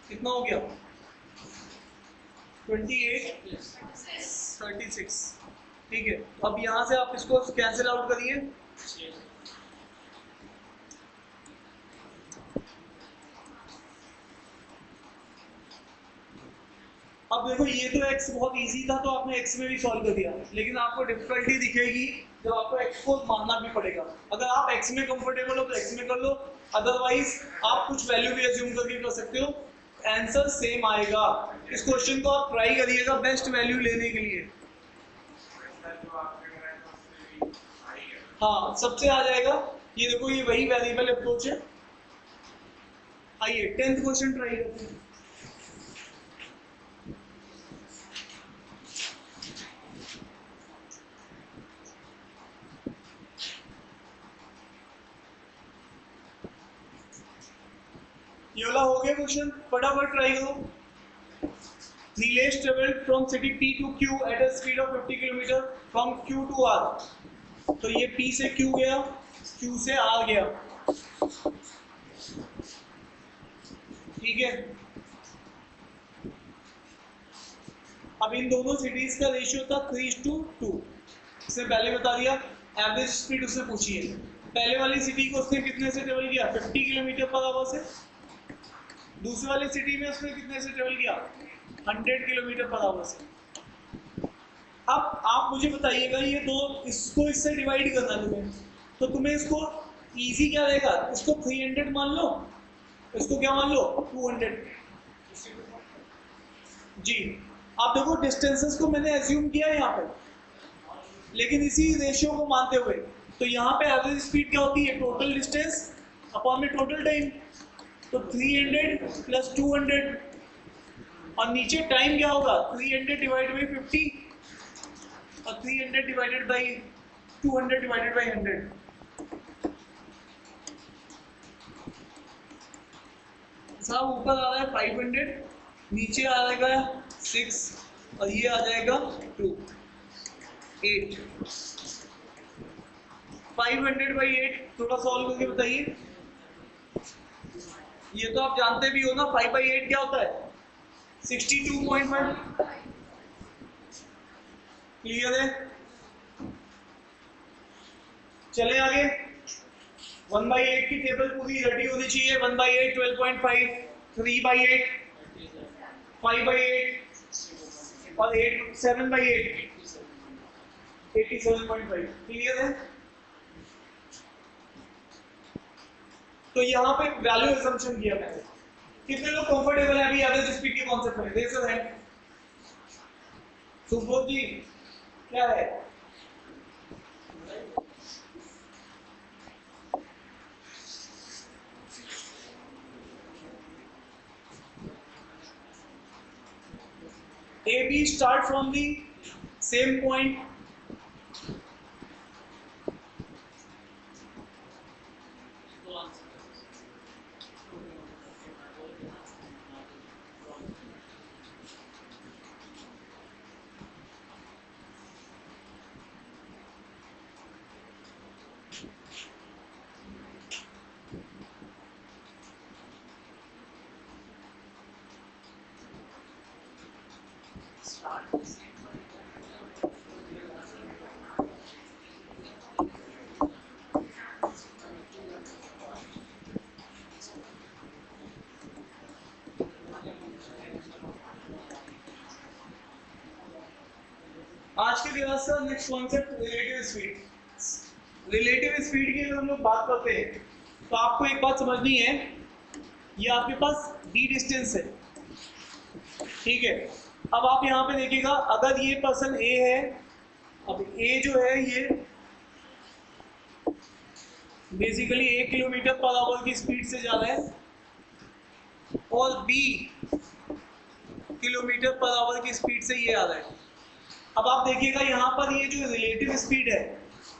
कितना हो गया, 28 36। ठीक है, अब यहाँ से आप इसको कैंसिल आउट करिए। अब देखो ये तो x बहुत इजी था, तो आपने x में भी सॉल्व कर दिया, लेकिन आपको डिफिकल्टी दिखेगी जब आपको x को मानना भी पड़ेगा। अगर आप x में कंफर्टेबल हो तो x में कर लो, अदरवाइज आप कुछ वैल्यू भी अज्यूम करके कर सकते हो, आंसर सेम आएगा। इस क्वेश्चन को आप ट्राई करिएगा बेस्ट वैल्यू लेने के लिए। हाँ सबसे आ जाएगा, ये देखो ये वही वेरिएबल अप्रोच है। आइए 10th क्वेश्चन ट्राई करते हैं। ये वाला हो गया क्वेश्चन, फटाफट ट्राई करो। Nilesh travelled from city P to Q at a speed of 50 km from Q to R। तो ये P से Q गया, Q से R गया, ठीक है। अब इन दोनों सिटीज का रेशियो था 3:2। इसने पहले बता दिया। एवरेज स्पीड उसने पूछी है। पहले वाली सिटी को उसने कितने से ट्रेवल किया, 50 km/h से। दूसरी वाली सिटी में उसने कितने से ट्रेवल किया, 100 km/h से। अब आप मुझे बताइएगा, ये दो इसको इससे डिवाइड करना तुम्हें, तो तुम्हें इसको इजी क्या रहेगा, इसको 300 मान लो, इसको क्या मान लो 200। जी आप देखो डिस्टेंसेस को मैंने एज्यूम किया है यहाँ पे, लेकिन इसी रेशियो को मानते हुए। तो यहाँ पे एवरेज स्पीड क्या होती है, टोटल डिस्टेंस अपॉन में टोटल टाइम। तो 300 प्लस 200, और नीचे टाइम क्या होगा, 300 डिवाइड बाई 50 और 300 डिवाइडेड बाई 200 डिवाइडेड बाई 100। साहब ऊपर आ रहा है 500, नीचे आ जाएगा 6, और ये आ जाएगा 2 8। 500 बाई 8 थोड़ा सॉल्व करके बताइए। ये तो आप जानते भी हो ना, 5/8 क्या होता है, 62.1। क्लियर है, चले आगे। 1/8 की टेबल पूरी रेडी होनी चाहिए। 1/8 12.5, 3/8 5/8 और 7/8 87.5। क्लियर है। तो यहाँ पे वैल्यू असम्पशन किया मैंने। कितने लोग कंफर्टेबल हैं अभी एवरेज स्पीड के कॉन्सेप्ट में, देख सकते हैं। सुबोध जी क्या है, A B start from the same point. आज के क्लास का next concept relative speed. Relative speed की अगर हम लोग बात करते हैं तो आपको एक बात समझनी है, ये आपके पास d डिस्टेंस है, ठीक है। अब आप यहाँ पे देखिएगा, अगर ये पर्सन A है, अब A जो है ये बेसिकली 1 किलोमीटर पर आवर की स्पीड से जा रहा है और b किलोमीटर पर आवर की स्पीड से ये आ रहा है। अब आप देखिएगा यहाँ पर ये जो रिलेटिव स्पीड है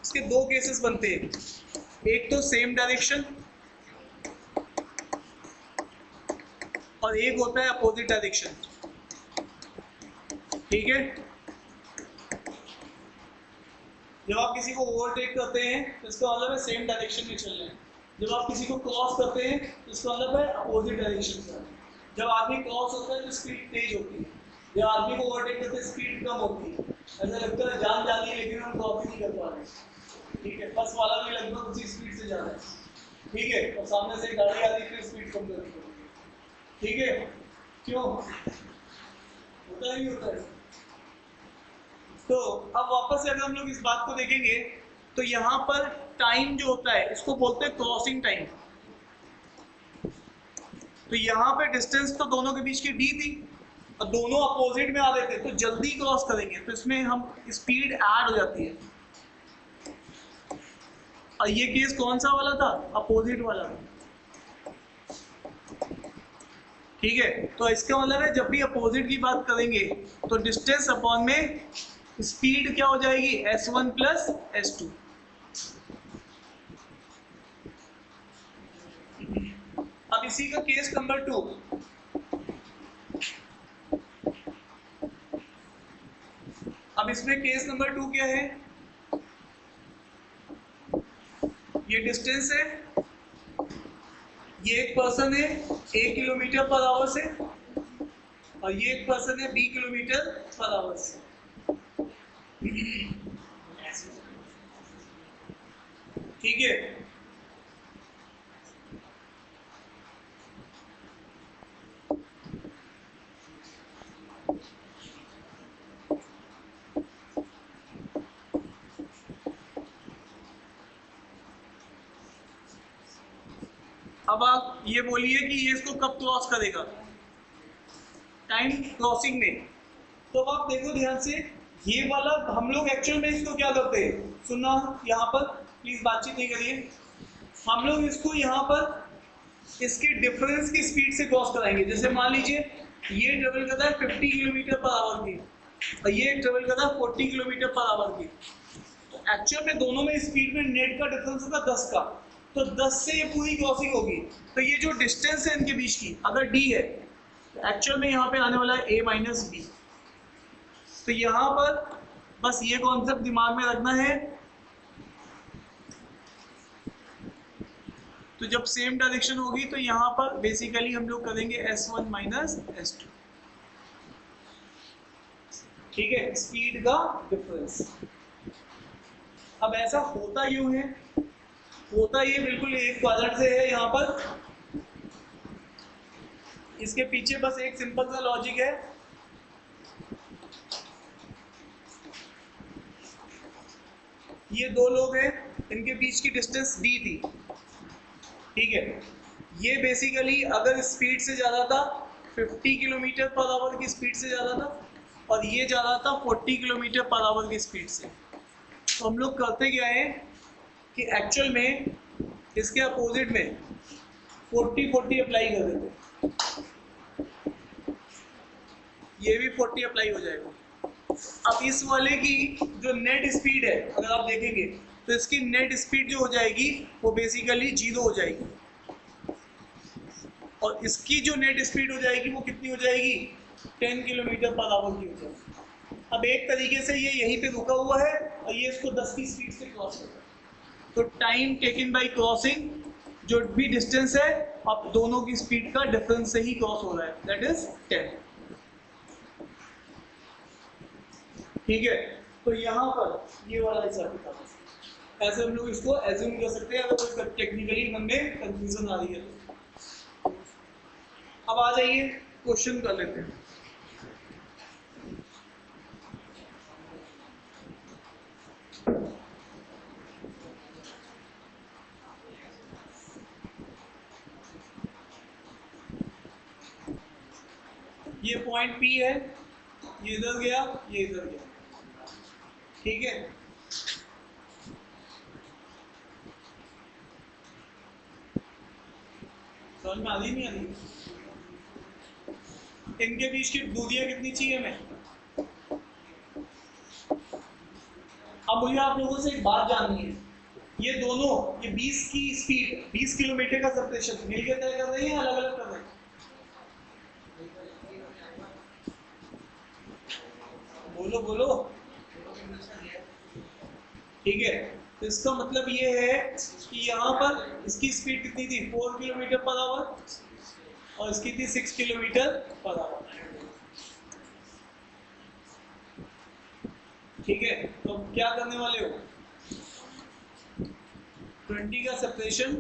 इसके दो केसेस बनते हैं, एक तो सेम डायरेक्शन और एक होता है अपोजिट डायरेक्शन। ठीक है, जब आप किसी को ओवरटेक करते हैं तो इसका मतलब है सेम डायरेक्शन में चल रहे हैं, जब आप किसी को क्रॉस करते हैं तो इसका मतलब है अपोजिट डायरेक्शन से। जब आदमी क्रॉस होता है तो स्पीड तेज होती है, जब आदमी को ओवरटेक करते हैं स्पीड कम होती है। ऐसा लगता है जान जाती है लेकिन हम क्रॉस ही नहीं कर पा रहे। ठीक है, बस वाला भी लगभग उसी स्पीड से जा रहा है। ठीक है, और सामने से गाड़ी आ रही है फिर स्पीड कम करनी पड़ेगी। ठीक है, क्यों होता ही होता है। तो अब वापस से अगर हम लोग इस बात को देखेंगे तो यहाँ पर टाइम जो होता है इसको बोलते हैं क्रॉसिंग टाइम। तो यहाँ पे डिस्टेंस तो दोनों के बीच की d थी और दोनों अपोजिट में आ रहे थे तो जल्दी क्रॉस करेंगे तो इसमें हम स्पीड ऐड हो जाती है। और ये केस कौन सा वाला था? अपोजिट वाला। ठीक है, तो इसका मतलब है जब भी अपोजिट की बात करेंगे तो डिस्टेंस अपॉन में स्पीड क्या हो जाएगी? s1 plus s2। अब इसी का केस नंबर 2, अब इसमें केस नंबर 2 क्या है? ये डिस्टेंस है, ये एक पर्सन है a किलोमीटर पर आवर से और ये एक पर्सन है b किलोमीटर पर आवर से। ठीक है, अब आप ये बोलिए कि ये इसको कब क्रॉस करेगा? टाइम क्रॉसिंग में। तो अब आप देखो ध्यान से, ये वाला हम लोग एक्चुअल में इसको क्या करते हैं, सुनना यहाँ पर प्लीज, बातचीत नहीं करिए। हम लोग इसको यहाँ पर इसके डिफरेंस की स्पीड से क्रॉस कराएंगे। जैसे मान लीजिए ये ट्रेवल करता है 50 किलोमीटर पर आवर की और ये ट्रेवल करता है 40 किलोमीटर पर आवर की। तो एक्चुअल में दोनों में स्पीड में नेट का डिफरेंस होगा 10 का, तो 10 से ये पूरी क्रॉसिंग होगी। तो ये जो डिस्टेंस है इनके बीच की अगर d है तो एक्चुअल में यहाँ पे आने वाला है a माइनस बी। तो यहाँ पर बस ये कॉन्सेप्ट दिमाग में रखना है। तो जब सेम डायरेक्शन होगी तो यहाँ पर बेसिकली हम लोग करेंगे s1 माइनस s2। ठीक है, स्पीड का डिफरेंस। अब ऐसा होता यूं है, होता ये बिल्कुल एक कारण से है। यहाँ पर इसके पीछे बस एक सिंपल सा लॉजिक है। ये दो लोग हैं, इनके बीच की डिस्टेंस d थी। ठीक है, ये बेसिकली अगर स्पीड से जा रहा था 50 किलोमीटर पर आवर की स्पीड से जा रहा था और ये जा रहा था 40 किलोमीटर पर आवर की स्पीड से। तो हम लोग करते क्या है कि एक्चुअल में इसके अपोजिट में 40-40 अप्लाई कर देते, ये भी 40 अप्लाई हो जाएगा। अब इस वाले की जो नेट स्पीड है अगर आप देखेंगे तो इसकी नेट स्पीड जो हो जाएगी वो बेसिकली 0 हो जाएगी और इसकी जो नेट स्पीड हो जाएगी वो कितनी हो जाएगी? 10 किलोमीटर पर आवर की हो जाएगी। अब एक तरीके से ये यहीं पे रुका हुआ है और ये इसको 10 की स्पीड से क्रॉस कर रहा है। तो टाइम टेकन बाय क्रॉसिंग जो भी डिस्टेंस है अब दोनों की स्पीड का डिफरेंस से ही क्रॉस हो रहा है, दैट इज 10। ठीक है, तो यहाँ पर ये वाला हिसाब किताब ऐसे हम लोग इसको एज्यूम कर सकते हैं अगर कोई टेक्निकली मन में कंफ्यूजन आ रही है तो। अब आ जाइए क्वेश्चन कर लेते हैं। ये पॉइंट P है, ये इधर गया, ये इधर गया। ठीक है, समझ में आ रही नहीं आ रही? इनके बीच की दूरियां कितनी चाहिए हमें? अब मुझे आप लोगों से एक बात जाननी है, ये दोनों, ये 20 की स्पीड, 20 किलोमीटर का सेपरेशन मिलकर तय कर रहे हैं या अलग अलग कर रहे हैं? बोलो बोलो। ठीक है, तो इसका मतलब ये है कि यहाँ पर इसकी स्पीड कितनी थी? 4 किलोमीटर पर आवर और इसकी थी 6 किलोमीटर पर आवर। ठीक है, तो क्या करने वाले हो? 20 का सेपरेशन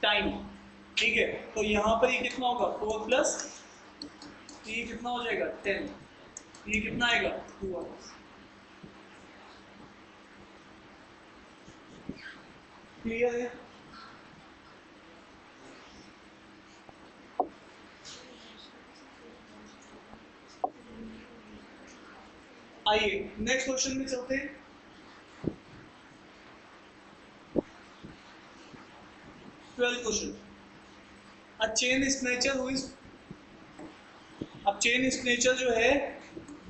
टाइम। ठीक है, तो यहाँ पर ये कितना होगा? 4 प्लस, तो ये कितना हो जाएगा? 10। ये कितना आएगा? 2 आवर्स। क्लियर है? आइए नेक्स्ट क्वेश्चन में चलते हैं। Twelfth question, a chain snatcher हुई, अब चेन स्नेचर जो है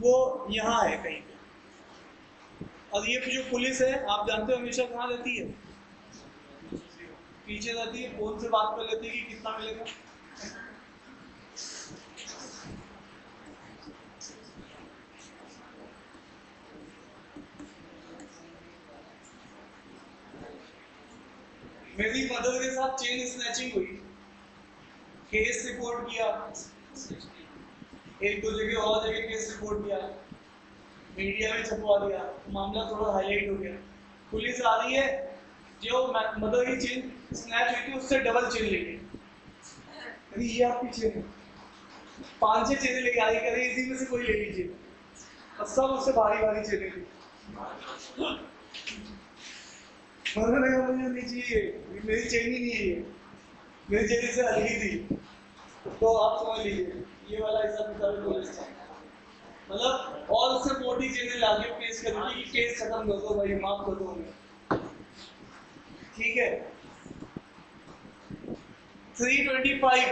वो यहाँ है कहीं पे, और ये जो पुलिस है आप जानते हो हमेशा कहाँ रहती है? पीछे रहती है, फोन से बात कर लेती है कि कितना मिलेगा। मेरी मदर के साथ चेन स्नैचिंग हुई, केस रिपोर्ट किया, एक दो जगह और जगह केस रिपोर्ट किया, मीडिया में छपवा दिया, मामला थोड़ा हाईलाइट हो गया। पुलिस आ रही है, जो मदर की चेन स्नैच हुई थी उससे डबल चेन लेके, अरे ये आपकी चेन है, 5-6 चेनें लेके आ रही, कह रही इसी में से कोई ले लीजिए, और सब उससे भारी भारी चेनें थी। उन्होंने कहा मुझे नहीं चाहिए, मेरी चेन ही नहीं है ये, मेरी चेन से हल्की थी। तो आप समझ लीजिए ये वाला हिसाब किताब पुलिस का, मतलब और उससे मोटी चेनें लाके केस करेगी कि केस खत्म कर दो भाई, माफ कर दो हमें। ठीक है, 325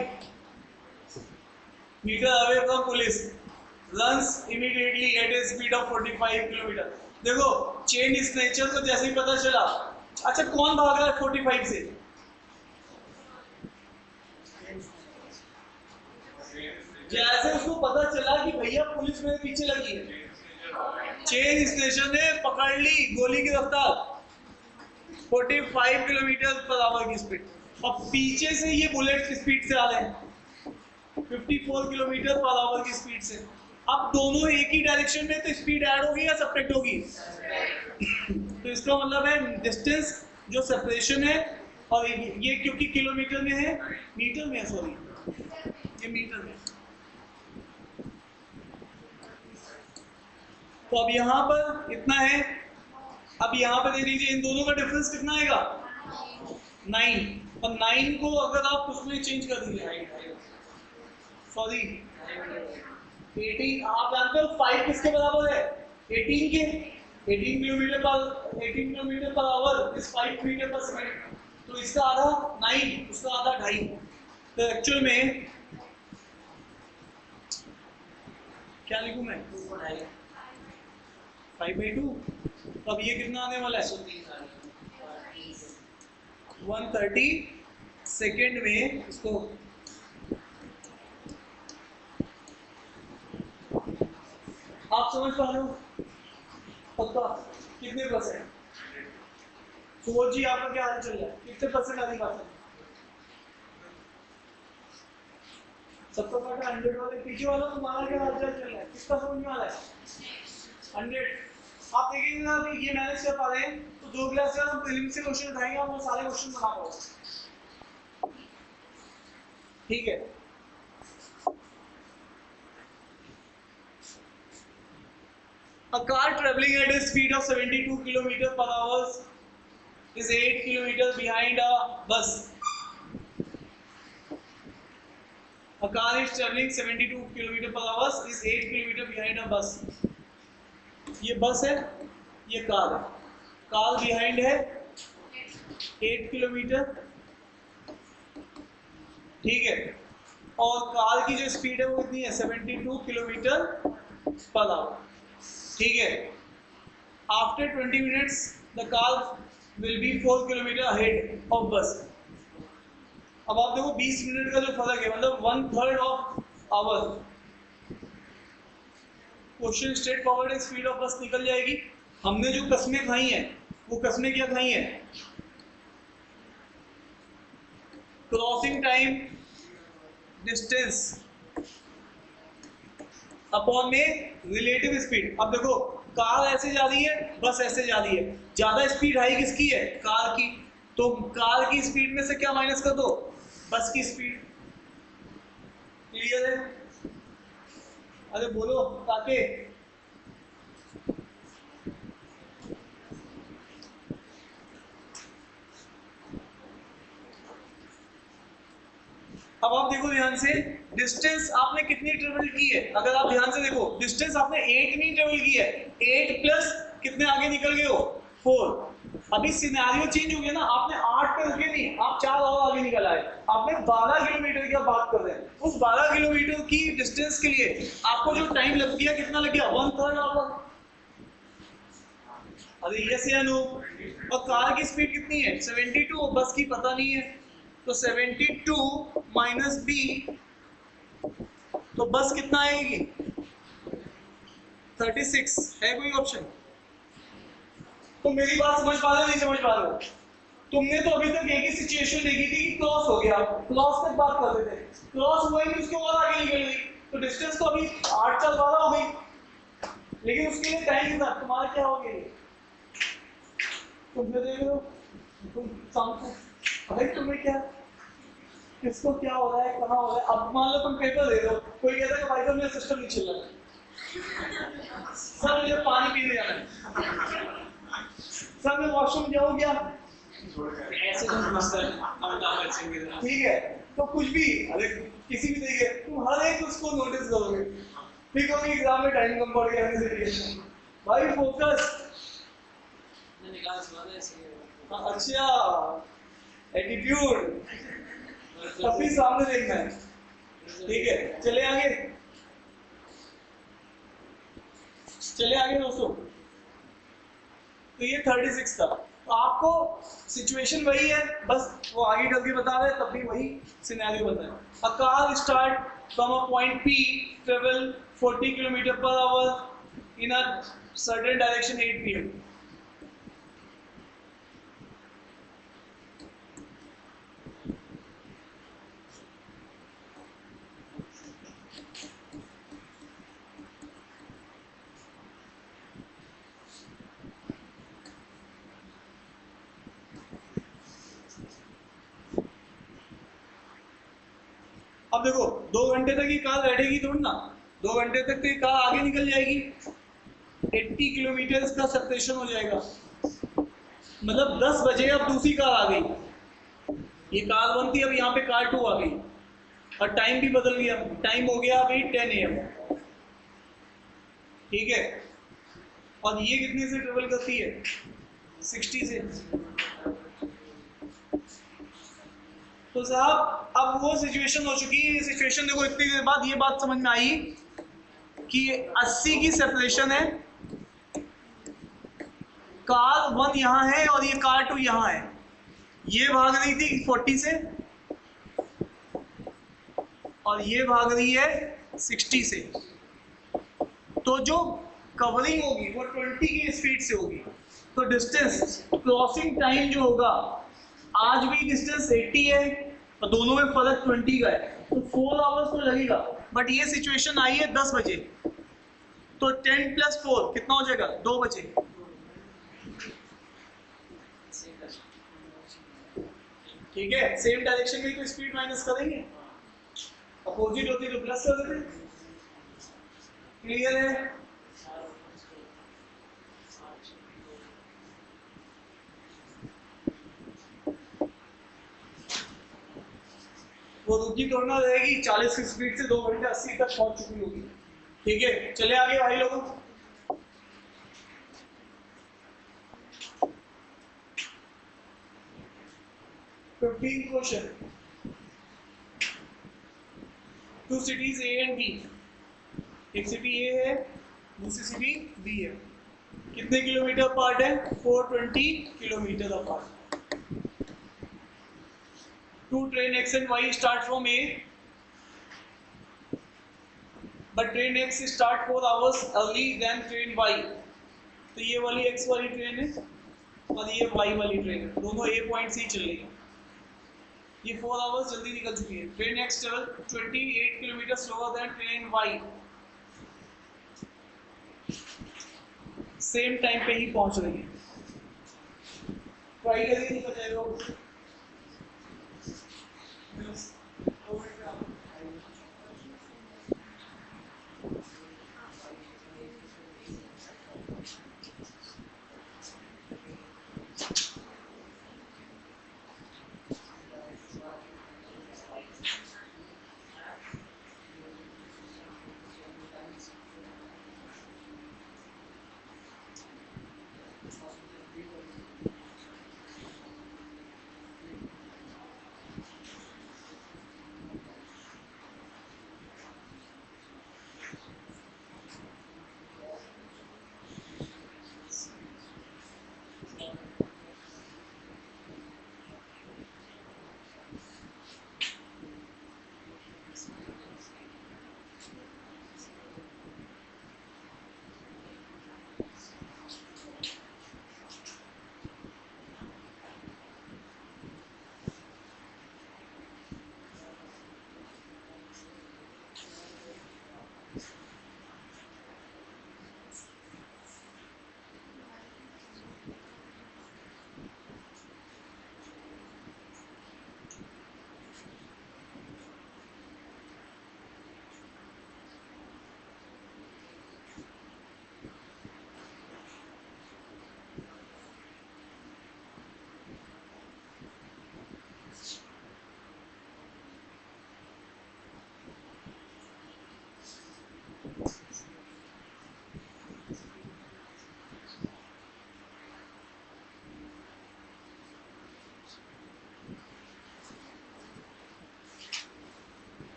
metre away from police, runs immediately at a speed of 45 kilometre. देखो चेन स्नेचर को जैसे ही पता चला, अच्छा कौन भाग रहा है 45 से? जैसे उसको पता चला कि भैया पुलिस मेरे पीछे लगी है, चेन स्टेशन ने पकड़ ली गोली की रफ्तार 45 किलोमीटर पर आवर की स्पीड, और पीछे से ये बुलेट की स्पीड से आ रहे हैं 54 किलोमीटर पर आवर की स्पीड से। अब दोनों एक ही डायरेक्शन में, तो स्पीड ऐड होगी या सब्ट्रैक्ट होगी? तो इसका मतलब है डिस्टेंस जो सेपरेशन है, और ये क्योंकि किलोमीटर में है, मीटर में है, सॉरी ये मीटर में। तो अब यहाँ पर इतना है, अब यहाँ पे देख लीजिए इन दोनों का डिफरेंस कितना आएगा? 9, और 9 को अगर आप उसमें चेंज कर दीजिए, सॉरी 18, आप जानते हो 5 किसके बराबर है? 18 के, 18 kilometre per hour is 5 metre per second, तो इसका आधा 9, उसका आधा 2.5, तो एक्चुअल में क्या लिखूं मैं? 5/2। तो अब ये कितना आने वाला है? 130 सेकेंड में इसको आप समझ पा रहे हो? पक्का कितने %? तो जी आपका क्या हाल चल रहा है? कितने % आने का? 70 का 100 वाले पीछे वाला तुम्हारा क्या हाल चल रहा है? किसका समझ में आ रहा है? 100। आप देखेंगे ना कि ये मैनेज कर पा रहे हैं, तो 2 क्लास से हम प्रीलिम्स से क्वेश्चन उठाएंगे, आप वो सारे क्वेश्चन बना पाओगे। ठीक है, a car traveling at a speed of 72 km per hour is 8 km behind a bus. A car is traveling 72 km per hour is 8 km behind a bus. ये बस है, ये कार है, कार बिहाइंड है 8 किलोमीटर, ठीक है, और car की जो स्पीड है वो कितनी है 72 किलोमीटर पर आवर, ठीक है। After 20 minutes the car will be 4 kilometre ahead of बस। अब आप देखो 20 मिनट का जो फर्क है, मतलब 1/3 of hour. Question straight forward है, स्पीड ऑफ बस निकल जाएगी। हमने जो कस्में खाई हैं वो कस्में क्या खाई हैं, क्रॉसिंग टाइम, डिस्टेंस अपॉन में रिलेटिव स्पीड। अब देखो कार ऐसे जा रही है, बस ऐसे जा रही है, ज्यादा स्पीड हाई किसकी है, कार की। तो कार की स्पीड में से क्या माइनस कर दो, बस की स्पीड। क्लियर है? अरे बोलो ताकि अब आप देखो ध्यान से, डिस्टेंस आपने कितनी ट्रेवल की है, अगर आप ध्यान से देखो डिस्टेंस आपने 8 नहीं ट्रेवल की है, 8 प्लस कितने आगे निकल गए हो 4। अभी सिनेरियो चेंज हो गया ना, आपने 8 पे रुके नहीं, आप 4 और आगे निकल आए, आपने 12 किलोमीटर की बात कर रहे हैं। उस 12 किलोमीटर की डिस्टेंस के लिए आपको जो टाइम लग गया कितना लग गया, 1/3 आवर। अरे यस या नो? और कार की स्पीड कितनी है 72, बस की पता नहीं है, तो 72 माइनस बी, तो बस कितना आएगी 36। है कोई ऑप्शन? तो मेरी बात समझ पा रहे हो नहीं समझ पा रहे हो? तुमने तो अभी तक एक ही सिचुएशन देखी थी कि क्रॉस हो गया, क्रॉस तक बात कर रहे थे, क्रॉस हुआ ही नहीं, उसके बाद आगे निकल गई, तो डिस्टेंस तो अभी 8/4 हो गई, लेकिन उसके लिए टाइम के साथ तुम्हारा क्या हो गया, तुम देख रहे हो, तुम सामने भाई तुम्हें क्या, किसको क्या हो रहा है, कहाँ हो रहा है। अब मान लो तुम पेपर दे रहे हो, कोई कहता है कि भाई साहब मेरा सिस्टम नहीं चल रहा, सर मुझे पानी पीने जाना है, सर मैं वॉशरूम जाऊँ क्या, ऐसे तो अमिताभ बच्चन की तरह। ठीक है, तो कुछ भी, अरे किसी भी तरीके तुम हर एक उसको नोटिस करोगे, ठीक होगी एग्जाम में टाइम कम पड़ गया, भाई फोकस। निकाल सुना था ऐसे। अच्छा, एटीट्यूड तभी सामने देखना है, ठीक है। चले आगे, चले आगे दोस्तों। तो ये 36 था, तो आपको सिचुएशन वही है, बस वो आगे करके बता रहे हैं, तब भी वही सिनेरियो बता है। A car start from a point P, travel 40 kilometre per our in a certain direction 8 PM। अब देखो 2 घंटे तक ये कार बैठेगी थोड़ी ना, 2 घंटे तक तो ये कार आगे निकल जाएगी, 80 किलोमीटर का सेपरेशन हो जाएगा, मतलब 10 बजे अब दूसरी कार आ गई, ये कार 1 थी, अब यहाँ पे कार 2 आ गई, और टाइम भी बदल गया, टाइम हो गया अभी 10 AM, ठीक है। और ये कितने से ट्रेवल करती है 60 से। तो साहब अब वो सिचुएशन हो चुकी है, सिचुएशन देखो इतनी देर बाद ये बात समझ में आई कि 80 की सेपरेशन है, कार 1 यहाँ है और ये कार 2 यहाँ है, ये भाग रही थी 40 से और ये भाग रही है 60 से, तो जो कवरिंग होगी वो 20 की स्पीड से होगी, तो डिस्टेंस क्रॉसिंग टाइम जो होगा, आज भी डिस्टेंस 80 है और दोनों में फर्क 20 का है, तो 4 आवर्स तो लगेगा, बट ये सिचुएशन आई है 10 बजे, तो 10 + 4 कितना हो जाएगा 2 बजे, ठीक है। सेम डायरेक्शन में तो स्पीड माइनस करेंगे, अपोजिट होती तो प्लस कर देते। क्लियर है? वो रुकी थोड़ा रहेगी, 40 की स्पीड से 2 घंटे 80 तक पहुंच चुकी होगी, ठीक है। चले आगे भाई लोगों, question two cities A and B, एक सिटी ए है दूसरी सिटी बी है, कितने किलोमीटर अपार्ट है? 420 kilometre apart. Two train X and Y start from A, but train X start 4 hours early than train Y. तो ये वाली x वाली ट्रेन है और ये वाई वाली ट्रेन है, दोनों ए पॉइंट से ही चल रही है। ये 4 आवर्स जल्दी निकल चुकी है। Train X travel 28 kilometre slower than train Y, same time पे ही पहुंच रही है। ट्राई करिए, निकल जाएगा।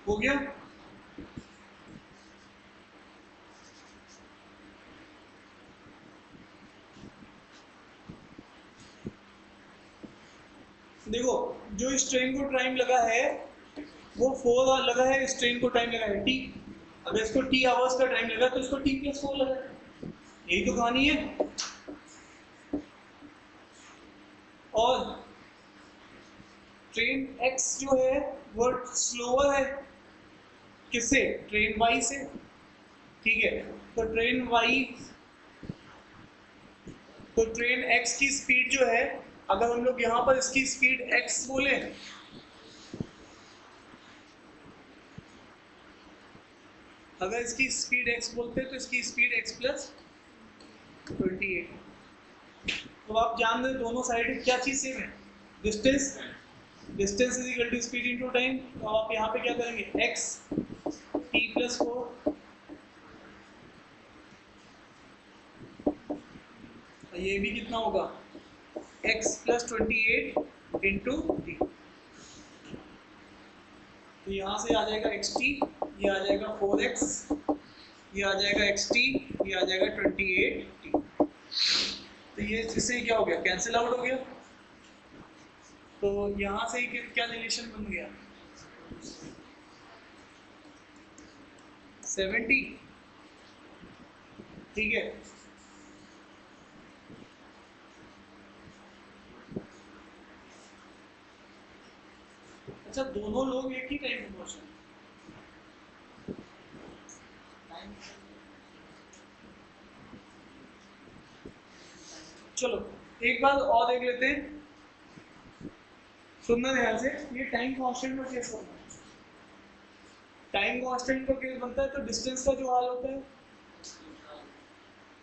हो गया? देखो, जो इस ट्रेन को टाइम लगा है वो 4 लगा है, इस ट्रेन को टाइम लगा है टी। अगर इसको टी आवर्स का टाइम लगा तो इसको टी प्लस 4 लगा है, यही तो कहानी है। और ट्रेन एक्स जो है वो स्लोअर है किससे? ट्रेन वाई से, ठीक है। तो ट्रेन एक्स की स्पीड जो है, अगर हम लोग यहाँ पर इसकी स्पीड एक्स बोले, अगर इसकी स्पीड एक्स बोलते हैं तो इसकी स्पीड एक्स प्लस 28। तो आप जान रहे दोनों साइड क्या चीज सेम है? Distance. Distance is equal to speed into time. तो आप यहाँ पे क्या करेंगे? एक्स टी प्लस 4, ये भी कितना होगा? x plus 28 into T. तो यहाँ से आ जाएगा xt, ये आ जाएगा 4x, ये आ जाएगा xt, ये आ जाएगा 28t। तो ये इससे क्या हो गया? कैंसिल आउट हो गया। तो यहाँ से ही क्या रिलेशन बन गया? 70, ठीक है। अच्छा, दोनों लोग एक ही टाइम पे पहुंचे। चलो एक बात और देख लेते हैं। सुनना ध्यान से, ये टाइम कांस्टेंट का केस होता है। टाइम कांस्टेंट का केस बनता है तो डिस्टेंस का जो हाल होता है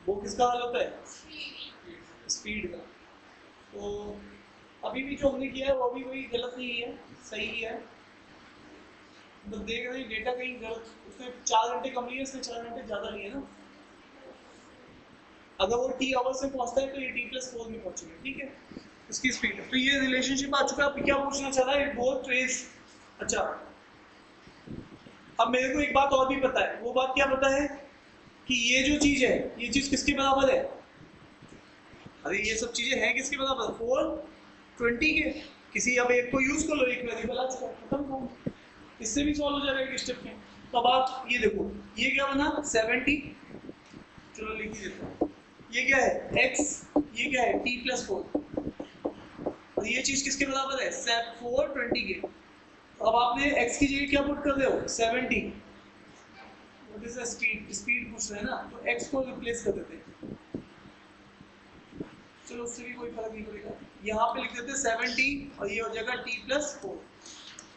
वो किसका हाल होता है? स्पीड का। तो अभी भी जो हमने किया है वो भी कोई गलत नहीं है, सही है। तो देख रहे हैं डेटा कहीं गलत, उसने 4 घंटे कम लिए, उसने 4 घंटे ज़्यादा लिए ना। अगर वो टी आवर्स में पहुंचता है तो ये t+4 में पहुंचेगा, ठीक है, इसकी स्पीड है। तो ये रिलेशनशिप आ चुका है। अब क्या पूछना चाह रहा है? Both trace. अच्छा, अब मेरे को एक बात और भी पता है। वो बात क्या पता है कि ये जो चीज है, ये चीज किसके बराबर है? अरे ये सब चीजें हैं किसके बराबर? 420 के। किसी अब एक को यूज कर लो, एक वेरिएबल आ चुका, खत्म काम। इससे भी सॉल्व हो जाएगा एक स्टेप में। तो अब आप ये देखो, ये क्या बना 70, चलो लिख ही देता हूँ। ये क्या है x, ये क्या है t+4, और ये चीज किसके बराबर है? 420 के। तो अब आपने x की जगह क्या पुट कर रहे हो? 70। What is the speed? Speed पूछ रहे हैं ना, तो x को रिप्लेस कर देते हैं। चलो उससे भी कोई फर्क नहीं पड़ेगा, यहाँ पे लिख देते हैं 70 और ये हो जाएगा t+4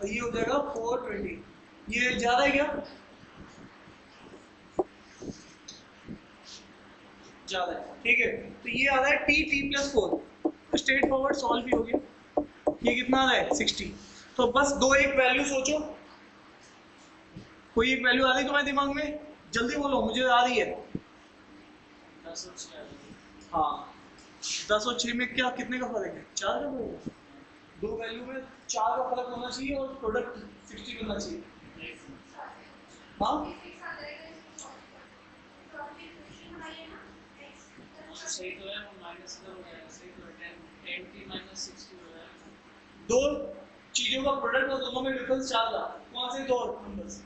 और ये हो जाएगा 420। ये ज्यादा है क्या? ज्यादा है, ठीक है। तो ये आ रहा है t+4, तो स्ट्रेट फॉरवर्ड सॉल्व भी हो गया। ये कितना आ रहा है? 60। तो बस दो एक वैल्यू सोचो, कोई एक वैल्यू आ रही है तुम्हारे दिमाग में? जल्दी बोलो, मुझे आ रही है। 10 और 6। हाँ, 10 और 6 में क्या, कितने का फर्क है? 4 का फर्क है। दो वैल्यू में 4 का फर्क होना चाहिए और प्रोडक्ट 60 बनना चाहिए। हाँ सही तो है, वो माइनस इधर हो जाएगा। सही तो है, 10t-60 हो जाएगा। दो चीजों का प्रोडक्ट और दोनों में डिफरेंस 4 था। कौन से दो नंबर्स?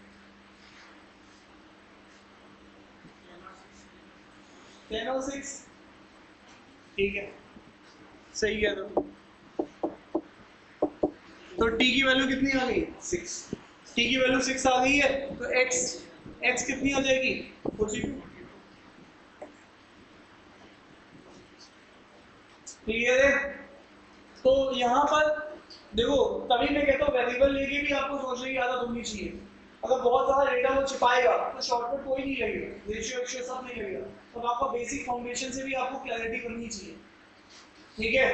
10 और 6, ठीक है, सही है। तो t की वैल्यू कितनी आ गई? 6। t की वैल्यू 6 आ गई है, तो x कितनी आ जाएगी? 42। क्लियर है? तो यहाँ पर देखो, तभी मैं कहता हूँ वेरिएबल लेके भी आपको सोचने की आदत होनी चाहिए। अगर बहुत ज्यादा डेटा वो छिपाएगा तो शॉर्टकट कोई नहीं लगेगा, रेशियो सब नहीं लगेगा। तो आपका बेसिक फाउंडेशन से भी आपको क्लैरिटी बननी चाहिए, ठीक है?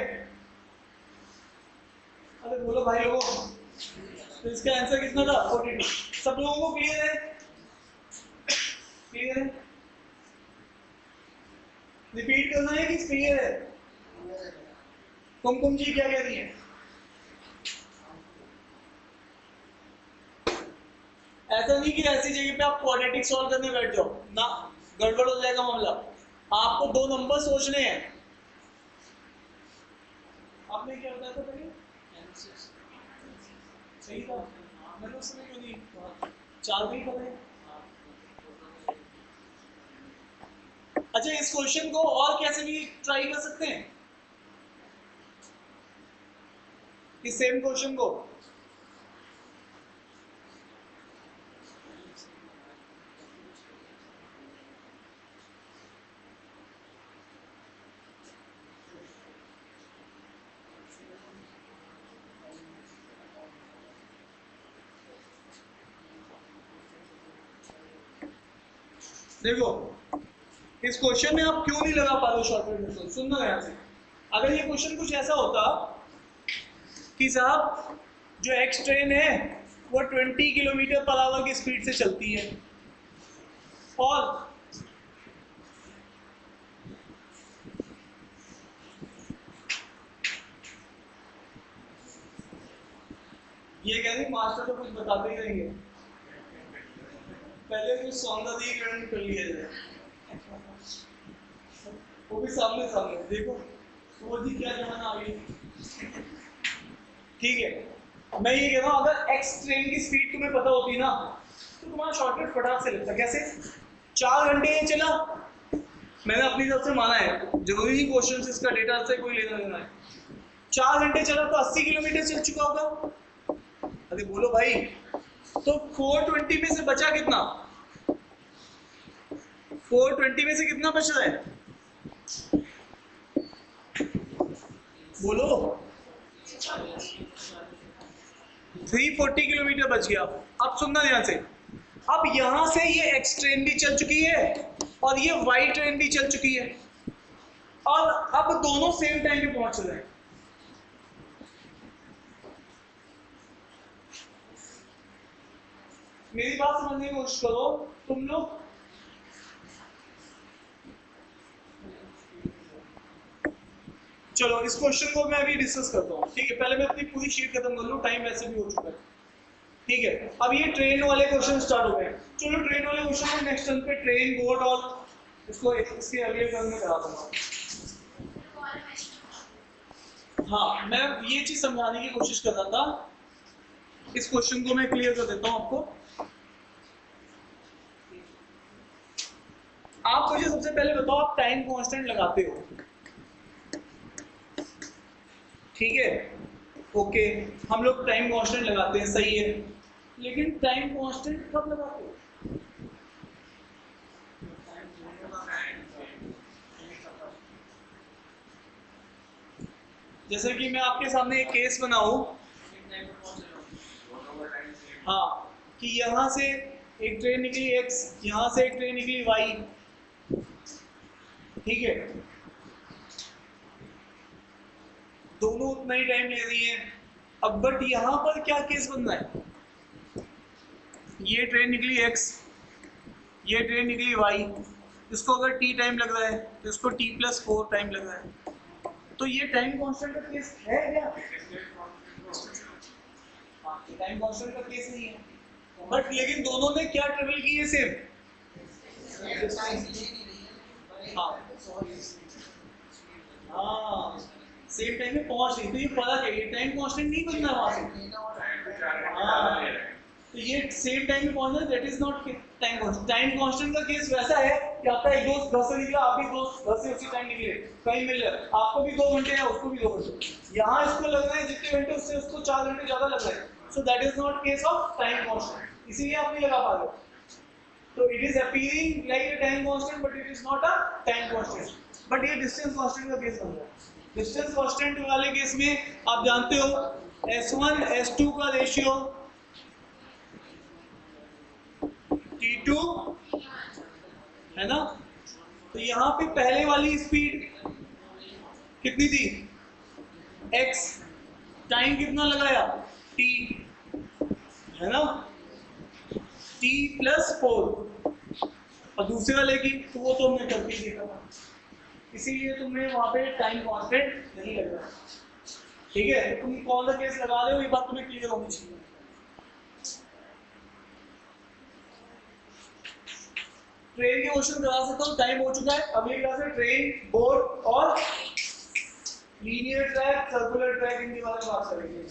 अरे बोलो भाई लोगों, तो इसका आंसर कितना था? 42। सब लोगों को क्लियर है? क्लियर है? रिपीट करना है कि क्लियर है? कुमकुम जी क्या कह रही है? ऐसा नहीं कि ऐसी जगह पे आप क्वाड्रेटिक सॉल्व करने बैठ जाओ ना, गड़बड़ हो जाएगा मामला। आपको दो नंबर सोचने हैं। आपने क्या बताया था पहले? सही था, मैंने उस समय क्यों नहीं कहा? 4 में ही पता है। अच्छा, इस क्वेश्चन को और कैसे भी ट्राई कर सकते हैं, इस सेम क्वेश्चन को। देखो, इस क्वेश्चन में आप क्यों नहीं लगा पा रहे शॉर्टकट मेथड? सुनना ध्यान से। अगर ये क्वेश्चन कुछ ऐसा होता कि साहब जो एक्स ट्रेन है वो 20 किलोमीटर पर आवर की स्पीड से चलती है और ये कह रही मास्टर तो कुछ बताते ही रहेंगे, पहले कुछ सौंदर्यीकरण कर लिया जाए, वो भी सामने सामने। देखो सोची क्या जमाना आ गई, ठीक है। मैं ये कह रहा हूँ, अगर एक्स ट्रेन की स्पीड तुम्हें पता होती ना तो तुम्हारा शॉर्टकट फटाक से लगता। कैसे? 4 घंटे ये चला, मैंने अपनी तरफ से माना है, जरूरी नहीं क्वेश्चन इसका डेटा से कोई लेना देना है। 4 घंटे चला तो 80 किलोमीटर चल चुका होगा। अरे बोलो भाई, तो 420 में से बचा कितना? 420 में से कितना बच रहा है? बोलो। 340 किलोमीटर बच गया। अब सुनना ध्यान से, अब यहां से ये एक्स ट्रेन भी चल चुकी है और ये वाई ट्रेन भी चल चुकी है, और अब दोनों सेम टाइम पे पहुंच रहे हैं। मेरी बात समझने की कोशिश करो तुम लोग। चलो इस क्वेश्चन को मैं अभी डिस्कस करता हूँ, ठीक है। पहले मैं अपनी पूरी शीट खत्म कर लूँ, टाइम वैसे भी हो चुका है, ठीक है। अब ये ट्रेन वाले क्वेश्चन स्टार्ट हो गए। चलो ट्रेन वाले क्वेश्चन को नेक्स्ट टर्न पे ट्रेन बोर्ड और इसको इसके अगले टर्न में करा दूंगा। हाँ, मैं ये चीज समझाने की कोशिश कर रहा था, इस क्वेश्चन को मैं क्लियर कर देता हूँ आपको। आप मुझे सबसे पहले बताओ, आप टाइम कांस्टेंट लगाते हो, ठीक है, ओके। हम लोग टाइम कांस्टेंट लगाते हैं, सही है, लेकिन टाइम कांस्टेंट कब लगाते हो? जैसे कि मैं आपके सामने एक केस बनाऊं, हाँ, कि यहां से एक ट्रेन निकली x, यहां से एक ट्रेन निकली y, ठीक है, दोनों उतना ही टाइम ले रही है। अब बट यहां पर क्या केस बन रहा है, ये ट्रेन निकली x, ये ट्रेन निकली y, इसको अगर t टाइम लग रहा है तो इसको t+4 टाइम लग रहा है, तो ये टाइम कांस्टेंट का केस है क्या? टाइम कांस्टेंट का केस नहीं है, बट लेकिन दोनों ने क्या ट्रेवल की है, सेम। हाँ, सेम टाइम में पहुंच रही, तो ये फर्क है, ये टाइम कांस्टेंट नहीं बनना वहां से। हाँ, तो ये सेम टाइम में पहुंचना, that is not time constant. Time constant का केस वैसा है कि आपका एक दोस्त घर से निकला, आप भी दोस्त घर से उसी टाइम निकले, कहीं मिल रहे, आपको भी 2 घंटे है, उसको भी 2 घंटे, यहाँ इसको लग रहा है जितने घंटे उससे उसको 4 घंटे ज्यादा लग रहा है, सो that is not case of time constant, इसीलिए आप नहीं लगा पा रहे हो। तो it is appearing like a time constant but it is not a time constant. But ये डिस्टेंस कांस्टेंट का केस बन रहा है। डिस्टेंस कांस्टेंट वाले केस में आप जानते हो S1 S2 का रेशियो T2 है ना, तो यहाँ पे पहले वाली स्पीड कितनी थी, x, टाइम कितना लगाया, t, है ना, t+4, और दूसरे वाले की तो वो तो हमने करके देखा, इसीलिए तुम्हें वहां पे टाइम कांस्टेंट नहीं लग रहा, ठीक है। तुम कौन सा केस लगा रहे हो, ये बात तुम्हें क्लियर होनी चाहिए। ट्रेन के क्वेश्चन करा सकता हूँ, टाइम हो चुका है। अगली क्लास में ट्रेन, बोर्ड और लीनियर ट्रैक, सर्कुलर ट्रैक, इनके बारे में बात करेंगे।